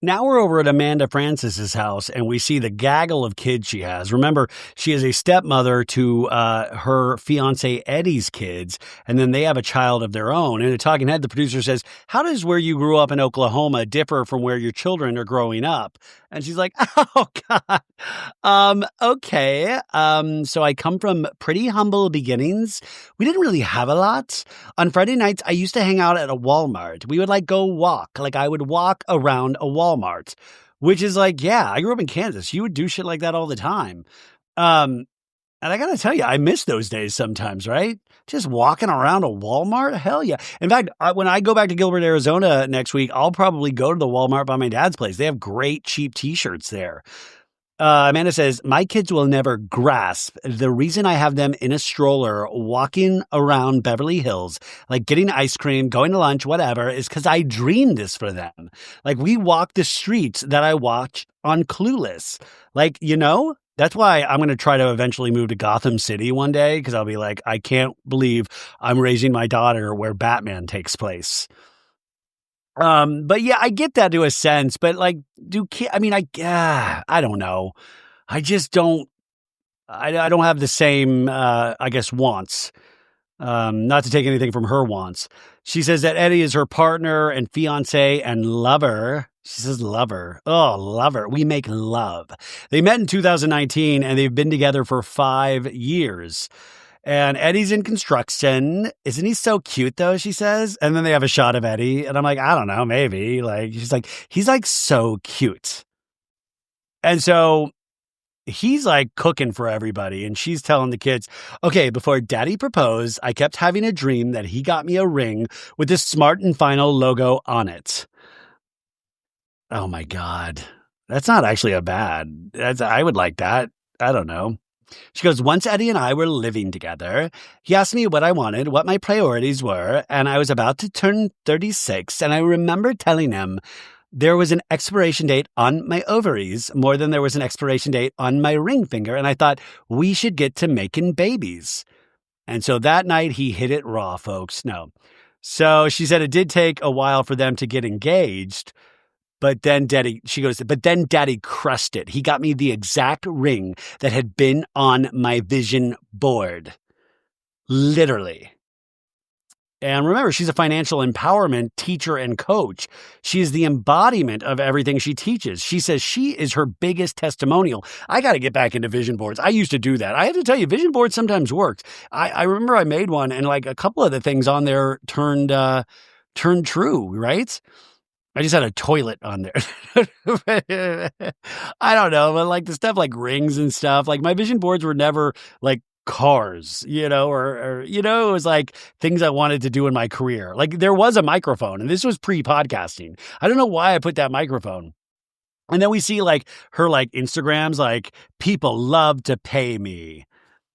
Now we're over at Amanda Francis's house, and we see the gaggle of kids she has. Remember, she is a stepmother to her fiancé Eddie's kids, and then they have a child of their own. In a talking head, the producer says, how does where you grew up in Oklahoma differ from where your children are growing up? And she's like, oh, God. Okay. So I come from pretty humble beginnings. We didn't really have a lot. On Friday nights, I used to hang out at a Walmart. We would go walk. I would walk around a Walmart, which is yeah, I grew up in Kansas. You would do shit like that all the time. And I got to tell you, I miss those days sometimes, right? Just walking around a Walmart. Hell yeah. In fact, when I go back to Gilbert, Arizona next week, I'll probably go to the Walmart by my dad's place. They have great cheap t-shirts there. Amanda says, my kids will never grasp the reason I have them in a stroller walking around Beverly Hills, getting ice cream, going to lunch, whatever, is because I dreamed this for them. We walk the streets that I watch on Clueless. That's why I'm going to try to eventually move to Gotham City one day, because I'll be like, I can't believe I'm raising my daughter where Batman takes place. But yeah, I get that to a sense, but I don't know. I just don't, I don't have the same, wants. Not to take anything from her wants. She says that Eddie is her partner and fiance and lover. She says lover. Oh, lover. We make love. They met in 2019 and they've been together for 5 years. And Eddie's in construction. Isn't he so cute, though, she says? And then they have a shot of Eddie. And I'm like, I don't know, maybe. She's like, he's so cute. And so he's cooking for everybody. And she's telling the kids, okay, before Daddy proposed, I kept having a dream that he got me a ring with the Smart and Final logo on it. Oh, my God. That's not actually I would like that. I don't know. She goes, once Eddie and I were living together, he asked me what I wanted, what my priorities were, and I was about to turn 36, and I remember telling him there was an expiration date on my ovaries more than there was an expiration date on my ring finger. And I thought, we should get to making babies. And so that night he hit it raw, folks. No. So she said it did take a while for them to get engaged. But then Daddy crushed it. He got me the exact ring that had been on my vision board. Literally. And remember, she's a financial empowerment teacher and coach. She is the embodiment of everything she teaches. She says she is her biggest testimonial. I got to get back into vision boards. I used to do that. I have to tell you, vision boards sometimes worked. I remember I made one and like a couple of the things on there turned true, right? I just had a toilet on there. I don't know, but like the stuff like rings and stuff, like my vision boards were never like cars, or it was like things I wanted to do in my career. Like there was a microphone and this was pre-podcasting. I don't know why I put that microphone. And then we see like her like Instagrams, like people love to pay me.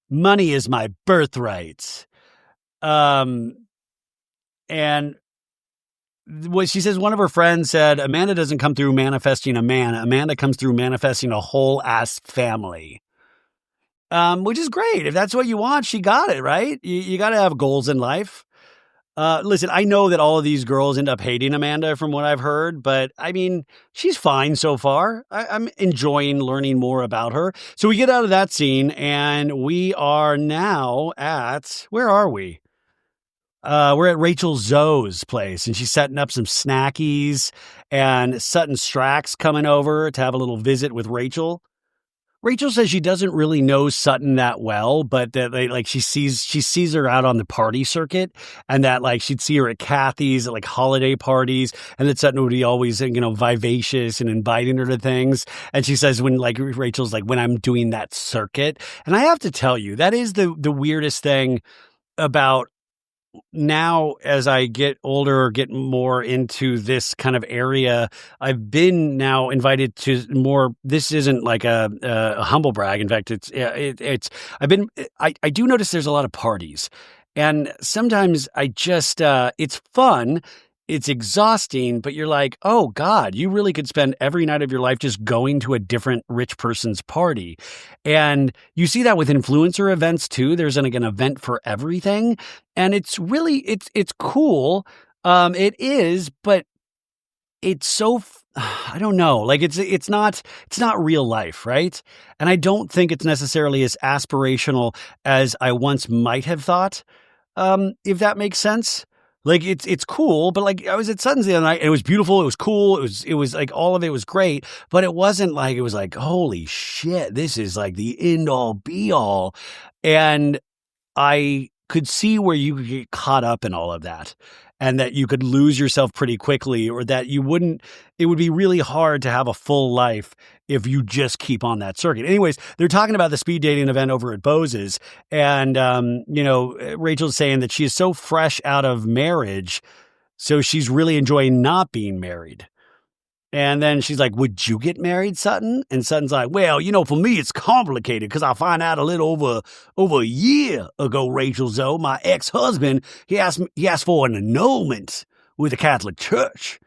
Money is my birthright. And what she says, one of her friends said, Amanda doesn't come through manifesting a man. Amanda comes through manifesting a whole ass family. Which is great. If that's what you want, she got it, right? You got to have goals in life. Listen, I know that all of these girls end up hating Amanda from what I've heard, but I mean, she's fine so far. I'm enjoying learning more about her. So we get out of that scene and we are now at, where are we? We're at Rachel Zoe's place and she's setting up some snackies and Sutton Strack's coming over to have a little visit with Rachel. Rachel says she doesn't really know Sutton that well, but that she sees her out on the party circuit and that like she'd see her at Kathy's at like holiday parties and that Sutton would be always, vivacious and inviting her to things. And she says when like Rachel's like, when I'm doing that circuit. And I have to tell you, that is the weirdest thing about now as I get older, get more into this kind of area, I've been now invited to more. This isn't like a humble brag. In fact, I do notice there's a lot of parties and sometimes I just, it's fun. It's exhausting, but you're like, oh God, you really could spend every night of your life just going to a different rich person's party. And you see that with influencer events too. There's like an event for everything. And it's really, it's cool. It is, but it's so, I don't know, like it's not real life, right? And I don't think it's necessarily as aspirational as I once might have thought, if that makes sense. Like it's cool, but like I was at Sutton's the other night and it was beautiful. It was cool. It was like all of it was great, but it wasn't like, it was like, holy shit, this is like the end all be all. And I could see where you could get caught up in all of that and that you could lose yourself pretty quickly or that it would be really hard to have a full life if you just keep on that circuit. Anyways, they're talking about the speed dating event over at Bose's. And, Rachel's saying that she is so fresh out of marriage. So she's really enjoying not being married. And then she's like, would you get married, Sutton? And Sutton's like, well, for me, it's complicated because I find out a little over a year ago, Rachel Zoe, my ex-husband, he asked for an annulment with the Catholic Church.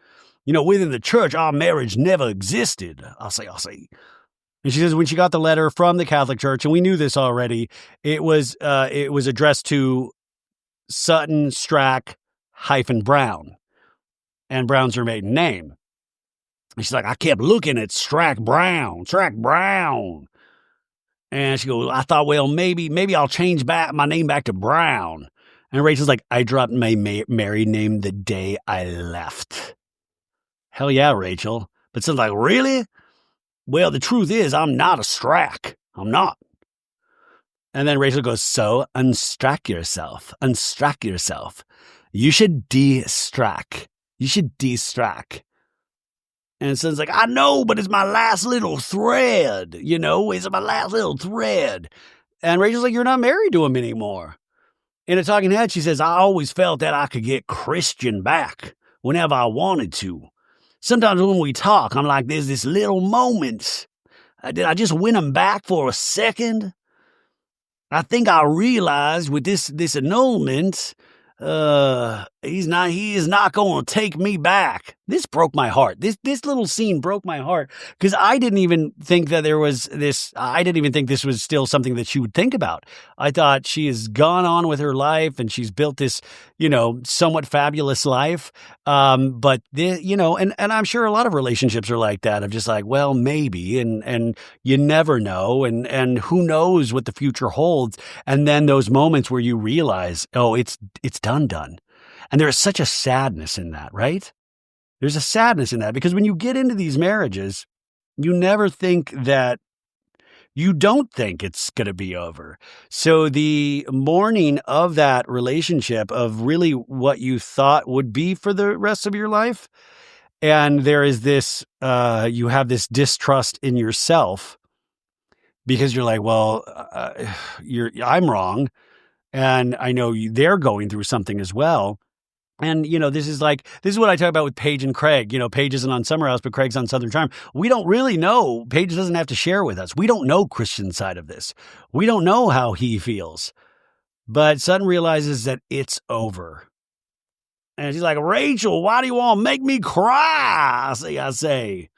Within the church, our marriage never existed. I'll say. And she says when she got the letter from the Catholic Church, and we knew this already, it was addressed to Sutton Strack -Brown. And Brown's her maiden name. And she's like, I kept looking at Strack Brown. And she goes, I thought, well, maybe I'll change my name back to Brown. And Rachel's like, I dropped my married name the day I left. Hell yeah, Rachel. But Sutton's like, really? Well, the truth is, I'm not a Strack. I'm not. And then Rachel goes, so unstrack yourself. You should de-strack. And Sutton's like, I know, but it's my last little thread. It's my last little thread. And Rachel's like, you're not married to him anymore. In a talking head, she says, I always felt that I could get Christian back whenever I wanted to. Sometimes when we talk, I'm like, there's this little moment. Did I just win him back for a second? I think I realized with this annulment, he is not going to take me back. This broke my heart. This little scene broke my heart because I didn't even think that there was this. I didn't even think this was still something that she would think about. I thought she has gone on with her life and she's built this, somewhat fabulous life. But and I'm sure a lot of relationships are like that, of just like, well, maybe, and you never know, and who knows what the future holds. And then those moments where you realize, oh, it's done. And there's such a sadness in that, right? There's a sadness in that because when you get into these marriages, you don't think it's going to be over. So the mourning of that relationship, of really what you thought would be for the rest of your life, and there is this, you have this distrust in yourself because you're like, well, I'm wrong. And I know they're going through something as well. And, this is what I talk about with Paige and Craig. Paige isn't on Summer House, but Craig's on Southern Charm. We don't really know. Paige doesn't have to share with us. We don't know Christian's side of this. We don't know how he feels. But Sutton realizes that it's over. And she's like, Rachel, why do you want to make me cry? I say.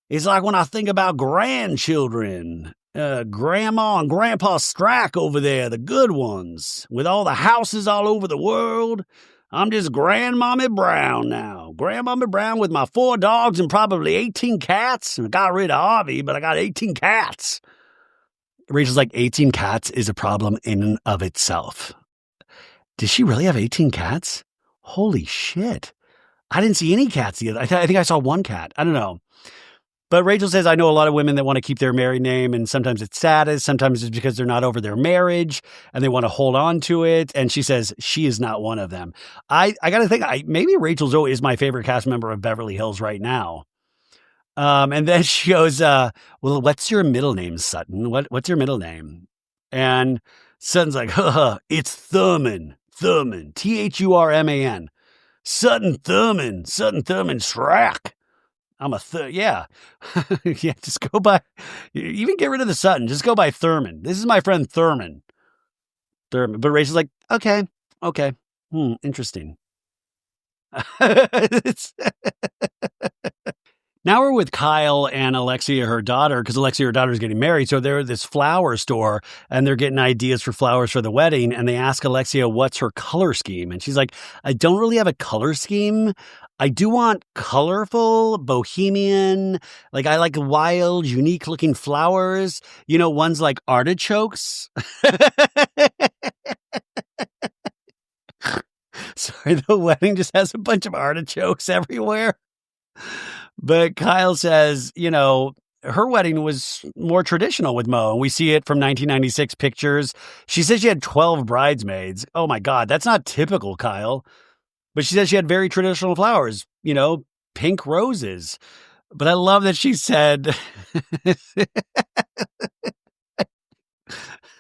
It's like when I think about grandchildren. Grandma and Grandpa Strack over there, the good ones, with all the houses all over the world. I'm just Grandmommy Brown now. Grandmommy Brown with my 4 dogs and probably 18 cats. I got rid of Harvey, but I got 18 cats. Rachel's like, 18 cats is a problem in and of itself. Does she really have 18 cats? Holy shit. I didn't see any cats the other. I think I saw 1 cat. I don't know. But Rachel says, I know a lot of women that want to keep their married name, and sometimes it's status, sometimes it's because they're not over their marriage and they want to hold on to it. And she says she is not one of them. I got to think, maybe Rachel Zoe is my favorite cast member of Beverly Hills right now. And then she goes, well, what's your middle name, Sutton? What's your middle name? And Sutton's like, it's Thurman, Thurman. Sutton Thurman Strack. I'm yeah. Yeah, just go by, even get rid of the Sutton. Just go by Thurman. This is my friend Thurman. But Rachel's like, okay. Interesting. Now we're with Kyle and Alexia, her daughter, because Alexia, her daughter, is getting married. So they're at this flower store and they're getting ideas for flowers for the wedding. And they ask Alexia, what's her color scheme? And she's like, I don't really have a color scheme. I do want colorful, bohemian, I like wild, unique looking flowers, ones like artichokes. Sorry, the wedding just has a bunch of artichokes everywhere. But Kyle says, her wedding was more traditional with Mo. And we see it from 1996 pictures. She says she had 12 bridesmaids. Oh my God, that's not typical, Kyle. But she says she had very traditional flowers, pink roses. But I love that she said,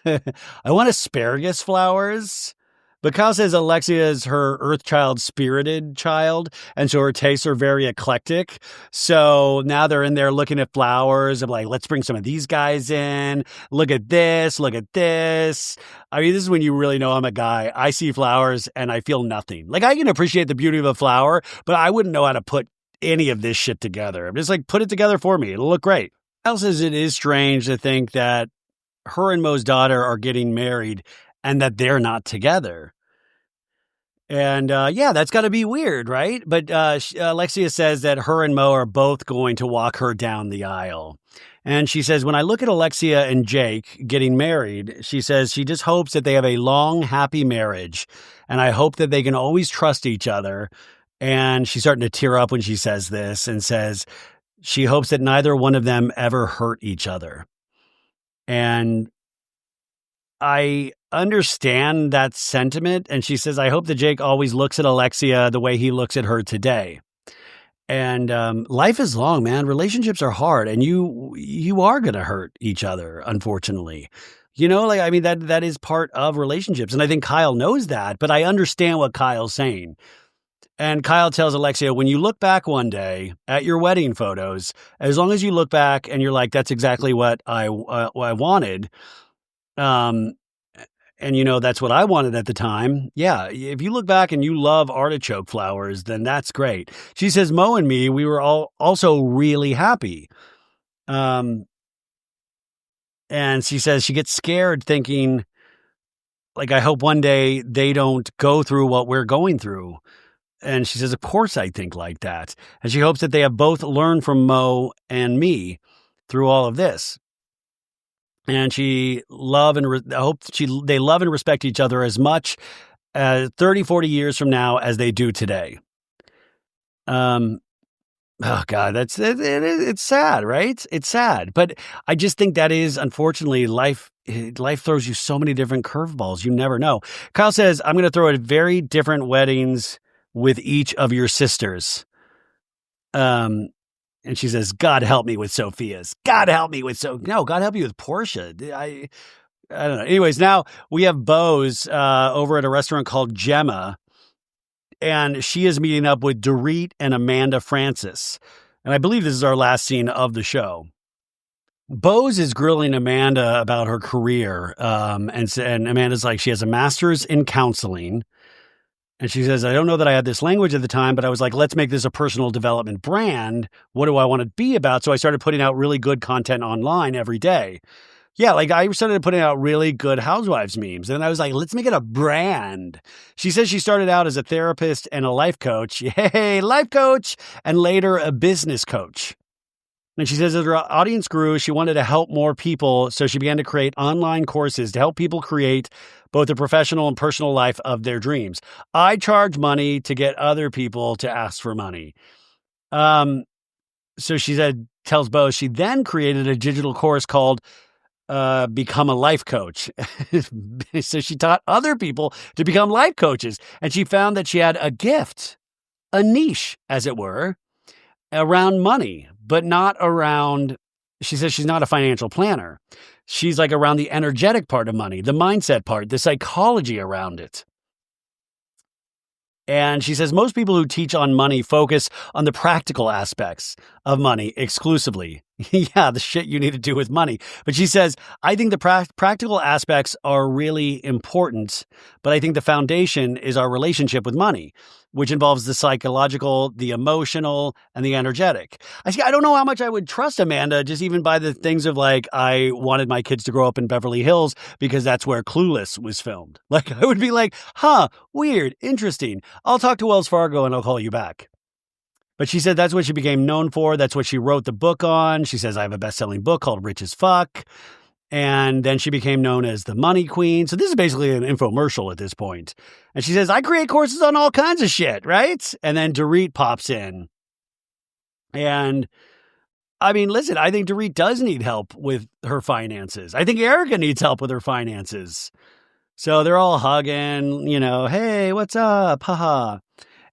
I want asparagus flowers. But Kyle says Alexia is her earth child, spirited child, and so her tastes are very eclectic. So now they're in there looking at flowers of let's bring some of these guys in. Look at this. I mean, this is when you really know I'm a guy. I see flowers and I feel nothing. I can appreciate the beauty of a flower, but I wouldn't know how to put any of this shit together. I'm just put it together for me. It'll look great. Kyle says it is strange to think that her and Mo's daughter are getting married and that they're not together. And that's got to be weird, right? But Alexia says that her and Mo are both going to walk her down the aisle. And she says, when I look at Alexia and Jake getting married, she says she just hopes that they have a long, happy marriage. And I hope that they can always trust each other. And she's starting to tear up when she says this and says she hopes that neither one of them ever hurt each other. And I understand that sentiment. And she says, I hope that Jake always looks at Alexia the way he looks at her today. And life is long, man. Relationships are hard, and you are going to hurt each other, unfortunately. That is part of relationships. And I think Kyle knows that, but I understand what Kyle's saying. And Kyle tells Alexia, when you look back one day at your wedding photos, as long as you look back and you're like, that's exactly what I wanted. And And, that's what I wanted at the time. Yeah, if you look back and you love artichoke flowers, then that's great. She says, Mo and me, we were all also really happy. And she says she gets scared thinking, like, I hope one day they don't go through what we're going through. And she says, of course I think like that. And she hopes that they have both learned from Mo and me through all of this. And I hope they love and respect each other as much 30, 40 years from now as they do today. Oh God, it's sad, right? It's sad. But I just think that is, unfortunately, life throws you so many different curveballs. You never know. Kyle says, I'm going to throw at very different weddings with each of your sisters. And she says, God help me with Sophia's. God help me with No, God help you with Portia. I don't know. Anyways, now we have Bose over at a restaurant called Gemma. And she is meeting up with Dorit and Amanda Francis. And I believe this is our last scene of the show. Bose is grilling Amanda about her career. And Amanda's like, she has a master's in counseling. And she says, I don't know that I had this language at the time, but I was like, let's make this a personal development brand. What do I want to be about? So I started putting out really good content online every day. Yeah, like I started putting out really good Housewives memes. And I was like, let's make it a brand. She says she started out as a therapist and a life coach. Yay, life coach. And later a business coach. And she says as her audience grew, she wanted to help more people. So she began to create online courses to help people create both the professional and personal life of their dreams. I charge money to get other people to ask for money. So she tells Bose, she then created a digital course called Become a Life Coach. So she taught other people to become life coaches. And she found that she had a gift, a niche, as it were, around money, but not around, she says she's not a financial planner. She's like around the energetic part of money, the mindset part, the psychology around it. And she says most people who teach on money focus on the practical aspects of money exclusively. Yeah, the shit you need to do with money. But she says, I think the practical aspects are really important, but I think the foundation is our relationship with money, which involves the psychological, the emotional, and the energetic. I don't know how much I would trust Amanda, just even by the things of like, I wanted my kids to grow up in Beverly Hills because that's where Clueless was filmed. Like, I would be like, weird, interesting. I'll talk to Wells Fargo and I'll call you back. But she said that's what she became known for. That's what she wrote the book on. She says, I have a best-selling book called Rich as Fuck. And then she became known as the Money Queen. So this is basically an infomercial at this point. And she says, I create courses on all kinds of shit, right? And then Dorit pops in. And I mean, listen, I think Dorit does need help with her finances. I think Erica needs help with her finances. So they're all hugging, hey, what's up? Haha.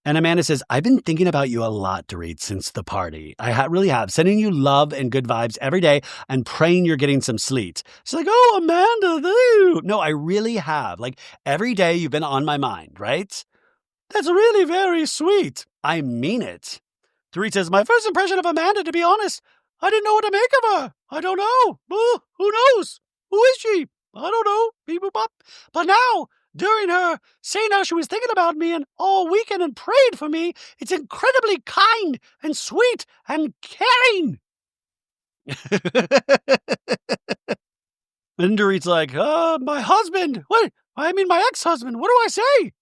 And Amanda says, I've been thinking about you a lot, Dorit, since the party. I really have. Sending you love and good vibes every day and praying you're getting some sleep. She's like, oh, Amanda, no, I really have. Like, every day you've been on my mind, right? That's really very sweet. I mean it. Dorit says, my first impression of Amanda, to be honest, I didn't know what to make of her. I don't know. Who knows? Who is she? I don't know. Beep, boop, bop. But now, during her saying how she was thinking about me and all weekend and prayed for me, it's incredibly kind and sweet and caring. And Dorit's like, my husband. What? I mean, my ex-husband. What do I say?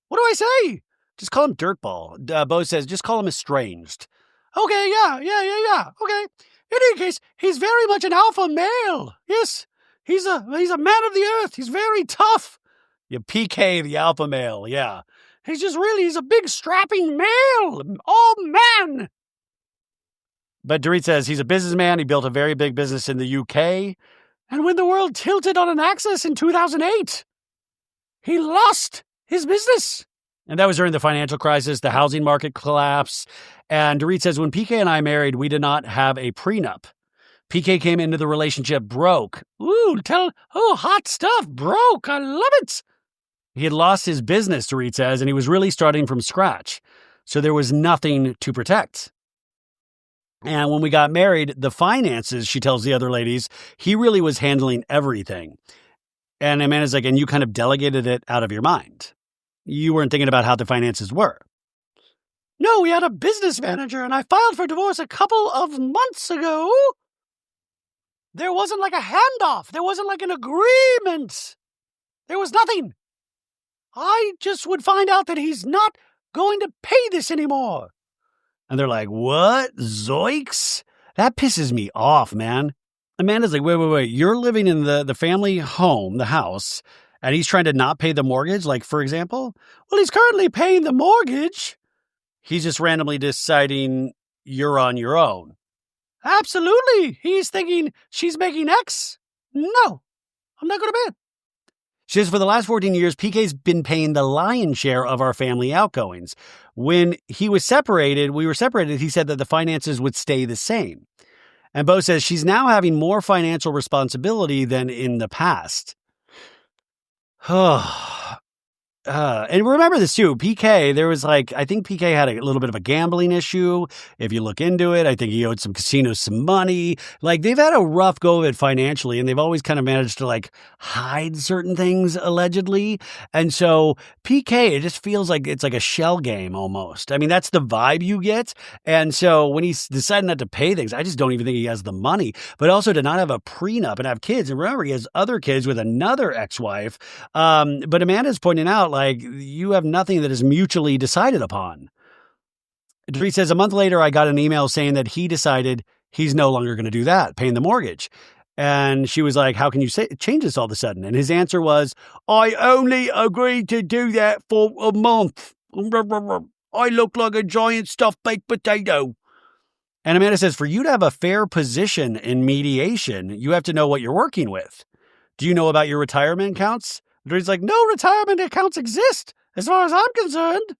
What do I say? Just call him Dirtball. Bo says, just call him estranged. Okay, yeah. Okay. In any case, he's very much an alpha male. Yes, he's a man of the earth. He's very tough. You PK, the alpha male, yeah. He's a big strapping male. Oh, man. But Dorit says he's a businessman. He built a very big business in the UK. And when the world tilted on an axis in 2008, he lost his business. And that was during the financial crisis, the housing market collapse. And Dorit says, when PK and I married, we did not have a prenup. PK came into the relationship broke. Hot stuff, broke. I love it. He had lost his business, Dorit says, and he was really starting from scratch. So there was nothing to protect. And when we got married, the finances, she tells the other ladies, he really was handling everything. And Amanda's like, and you kind of delegated it out of your mind. You weren't thinking about how the finances were. No, we had a business manager, and I filed for divorce a couple of months ago. There wasn't like a handoff. There wasn't like an agreement. There was nothing. I just would find out that he's not going to pay this anymore. And they're like, what? Zoinks? That pisses me off, man. Amanda's like, wait. You're living in the family home, the house, and he's trying to not pay the mortgage, like, for example? Well, he's currently paying the mortgage. He's just randomly deciding you're on your own. Absolutely. He's thinking she's making X. No, I'm not going to pay. She says, for the last 14 years, PK's been paying the lion's share of our family outgoings. When we were separated, he said that the finances would stay the same. And Bo says she's now having more financial responsibility than in the past. And remember this too, PK, there was I think PK had a little bit of a gambling issue. If you look into it, I think he owed some casinos some money. They've had a rough go of it financially, and they've always kind of managed to hide certain things allegedly. And so PK, it just feels like it's like a shell game almost. I mean, that's the vibe you get. And so when he's deciding not to pay things, I just don't even think he has the money, but also to not have a prenup and have kids. And remember, he has other kids with another ex-wife. But Amanda's pointing out, you have nothing that is mutually decided upon. Dorit says, a month later, I got an email saying that he decided he's no longer going to do that, paying the mortgage. And she was like, how can you change this all of a sudden? And his answer was, I only agreed to do that for a month. I look like a giant stuffed baked potato. And Amanda says, for you to have a fair position in mediation, you have to know what you're working with. Do you know about your retirement accounts? Dorit's like, no retirement accounts exist, as far as I'm concerned.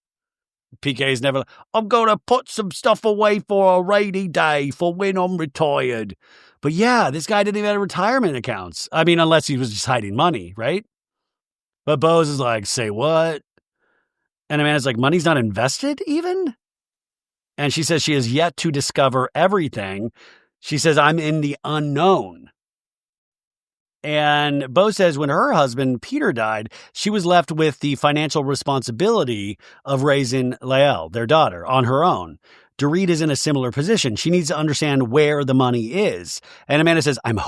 PK's never, I'm going to put some stuff away for a rainy day for when I'm retired. But yeah, this guy didn't even have retirement accounts. I mean, unless he was just hiding money, right? But Bose is like, say what? And Amanda's like, money's not invested even? And she says she has yet to discover everything. She says, I'm in the unknown. And Bo says when her husband, Peter, died, she was left with the financial responsibility of raising Lael, their daughter, on her own. Dorit is in a similar position. She needs to understand where the money is. And Amanda says, I'm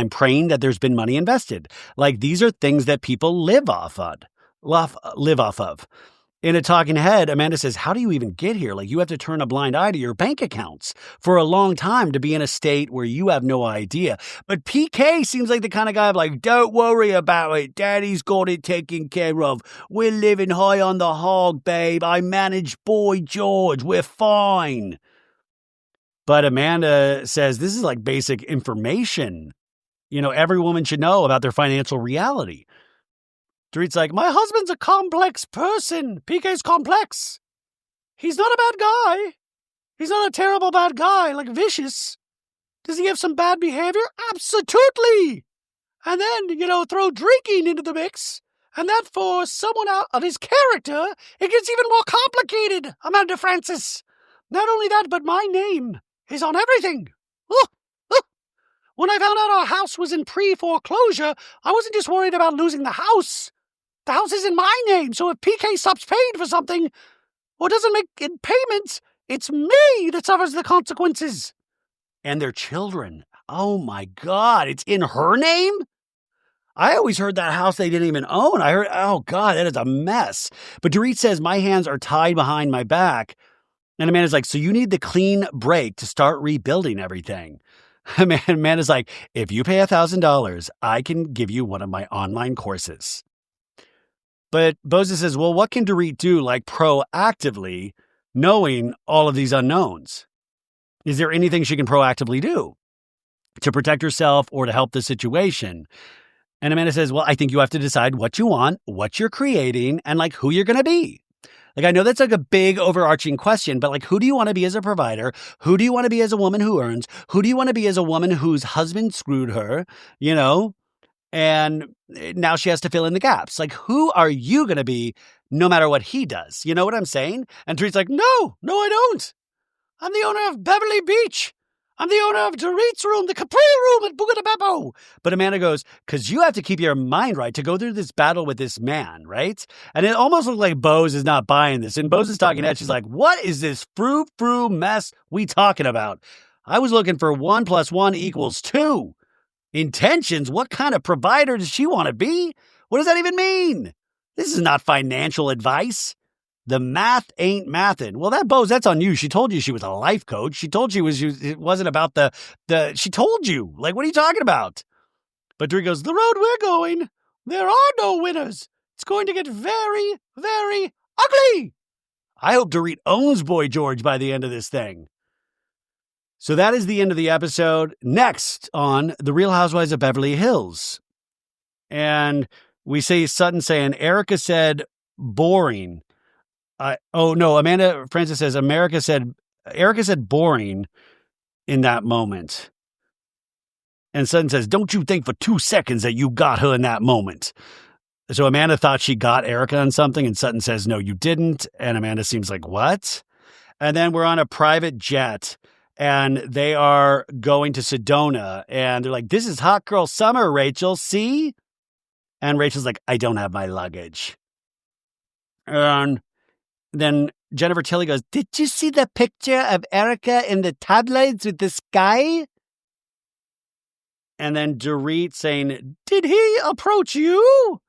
praying that there's been money invested. These are things that people live off of. In a talking head, Amanda says, how do you even get here? You have to turn a blind eye to your bank accounts for a long time to be in a state where you have no idea. But PK seems like the kind of guy of don't worry about it. Daddy's got it taken care of. We're living high on the hog, babe. I manage Boy George. We're fine. But Amanda says this is basic information. Every woman should know about their financial reality. Dorit's like, my husband's a complex person. PK's complex. He's not a bad guy. He's not a terrible bad guy, vicious. Does he have some bad behavior? Absolutely. And then, throw drinking into the mix. And that for someone out of his character, it gets even more complicated, Amanda Francis. Not only that, but my name is on everything. When I found out our house was in pre-foreclosure, I wasn't just worried about losing the house. The house is in my name, so if PK stops paying for something or doesn't make payments, it's me that suffers the consequences. And their children. Oh my God, it's in her name? I always heard that house they didn't even own. I heard, oh God, that is a mess. But Dorit says, my hands are tied behind my back. And Amanda's like, so you need the clean break to start rebuilding everything. Amanda's like, if you pay $1,000, I can give you one of my online courses. But Boza says, well, what can Dorit do proactively knowing all of these unknowns? Is there anything she can proactively do to protect herself or to help the situation? And Amanda says, well, I think you have to decide what you want, what you're creating, and who you're going to be. I know that's a big overarching question, but who do you want to be as a provider? Who do you want to be as a woman who earns? Who do you want to be as a woman whose husband screwed her, And now she has to fill in the gaps. Who are you going to be no matter what he does? You know what I'm saying? And Dorit's like, no, I don't. I'm the owner of Beverly Beach. I'm the owner of Dorit's room, the Capri room at Bugadababo. But Amanda goes, because you have to keep your mind right to go through this battle with this man, right? And it almost looks like Bose is not buying this. And Bose is talking head. She's like, what is this frou-frou mess we talking about? I was looking for 1 + 1 = 2. Intentions? What kind of provider does she want to be? What does that even mean? This is not financial advice. The math ain't mathin'. Well, Bose, that's on you. She told you she was a life coach. She told you it wasn't about she told you. Like, what are you talking about? But Dorit goes, the road we're going, there are no winners. It's going to get very, very ugly. I hope Dorit owns Boy George by the end of this thing. So that is the end of the episode. Next on The Real Housewives of Beverly Hills. And we see Sutton saying, Erica said boring. Amanda Francis says, Erica said boring in that moment. And Sutton says, don't you think for 2 seconds that you got her in that moment? So Amanda thought she got Erica on something, and Sutton says, no, you didn't. And Amanda seems like, what? And then we're on a private jet, and they are going to Sedona, and they're like, this is hot girl summer, Rachel, see? And Rachel's like, I don't have my luggage. And then Jennifer Tilly goes, did you see the picture of Erica in the tabloids with this guy? And then Dorit saying, did he approach you?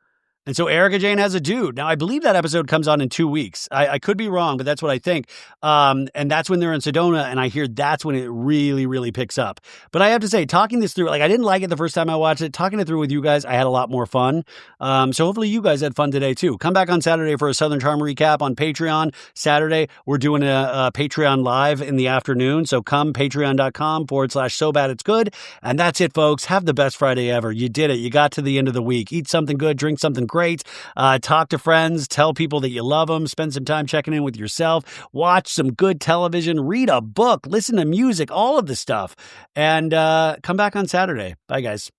And so Erica Jane has a dude. Now, I believe that episode comes on in 2 weeks. I could be wrong, but that's what I think. And that's when they're in Sedona, and I hear that's when it really, really picks up. But I have to say, talking this through, like, I didn't like it the first time I watched it. Talking it through with you guys, I had a lot more fun. So hopefully you guys had fun today, too. Come back on Saturday for a Southern Charm recap on Patreon. Saturday, we're doing a Patreon live in the afternoon. So come patreon.com/SoBadIt'sGood. And that's it, folks. Have the best Friday ever. You did it. You got to the end of the week. Eat something good, drink something great. Talk to friends, tell people that you love them, spend some time checking in with yourself, watch some good television, read a book, listen to music, all of the stuff, and come back on Saturday. Bye, guys.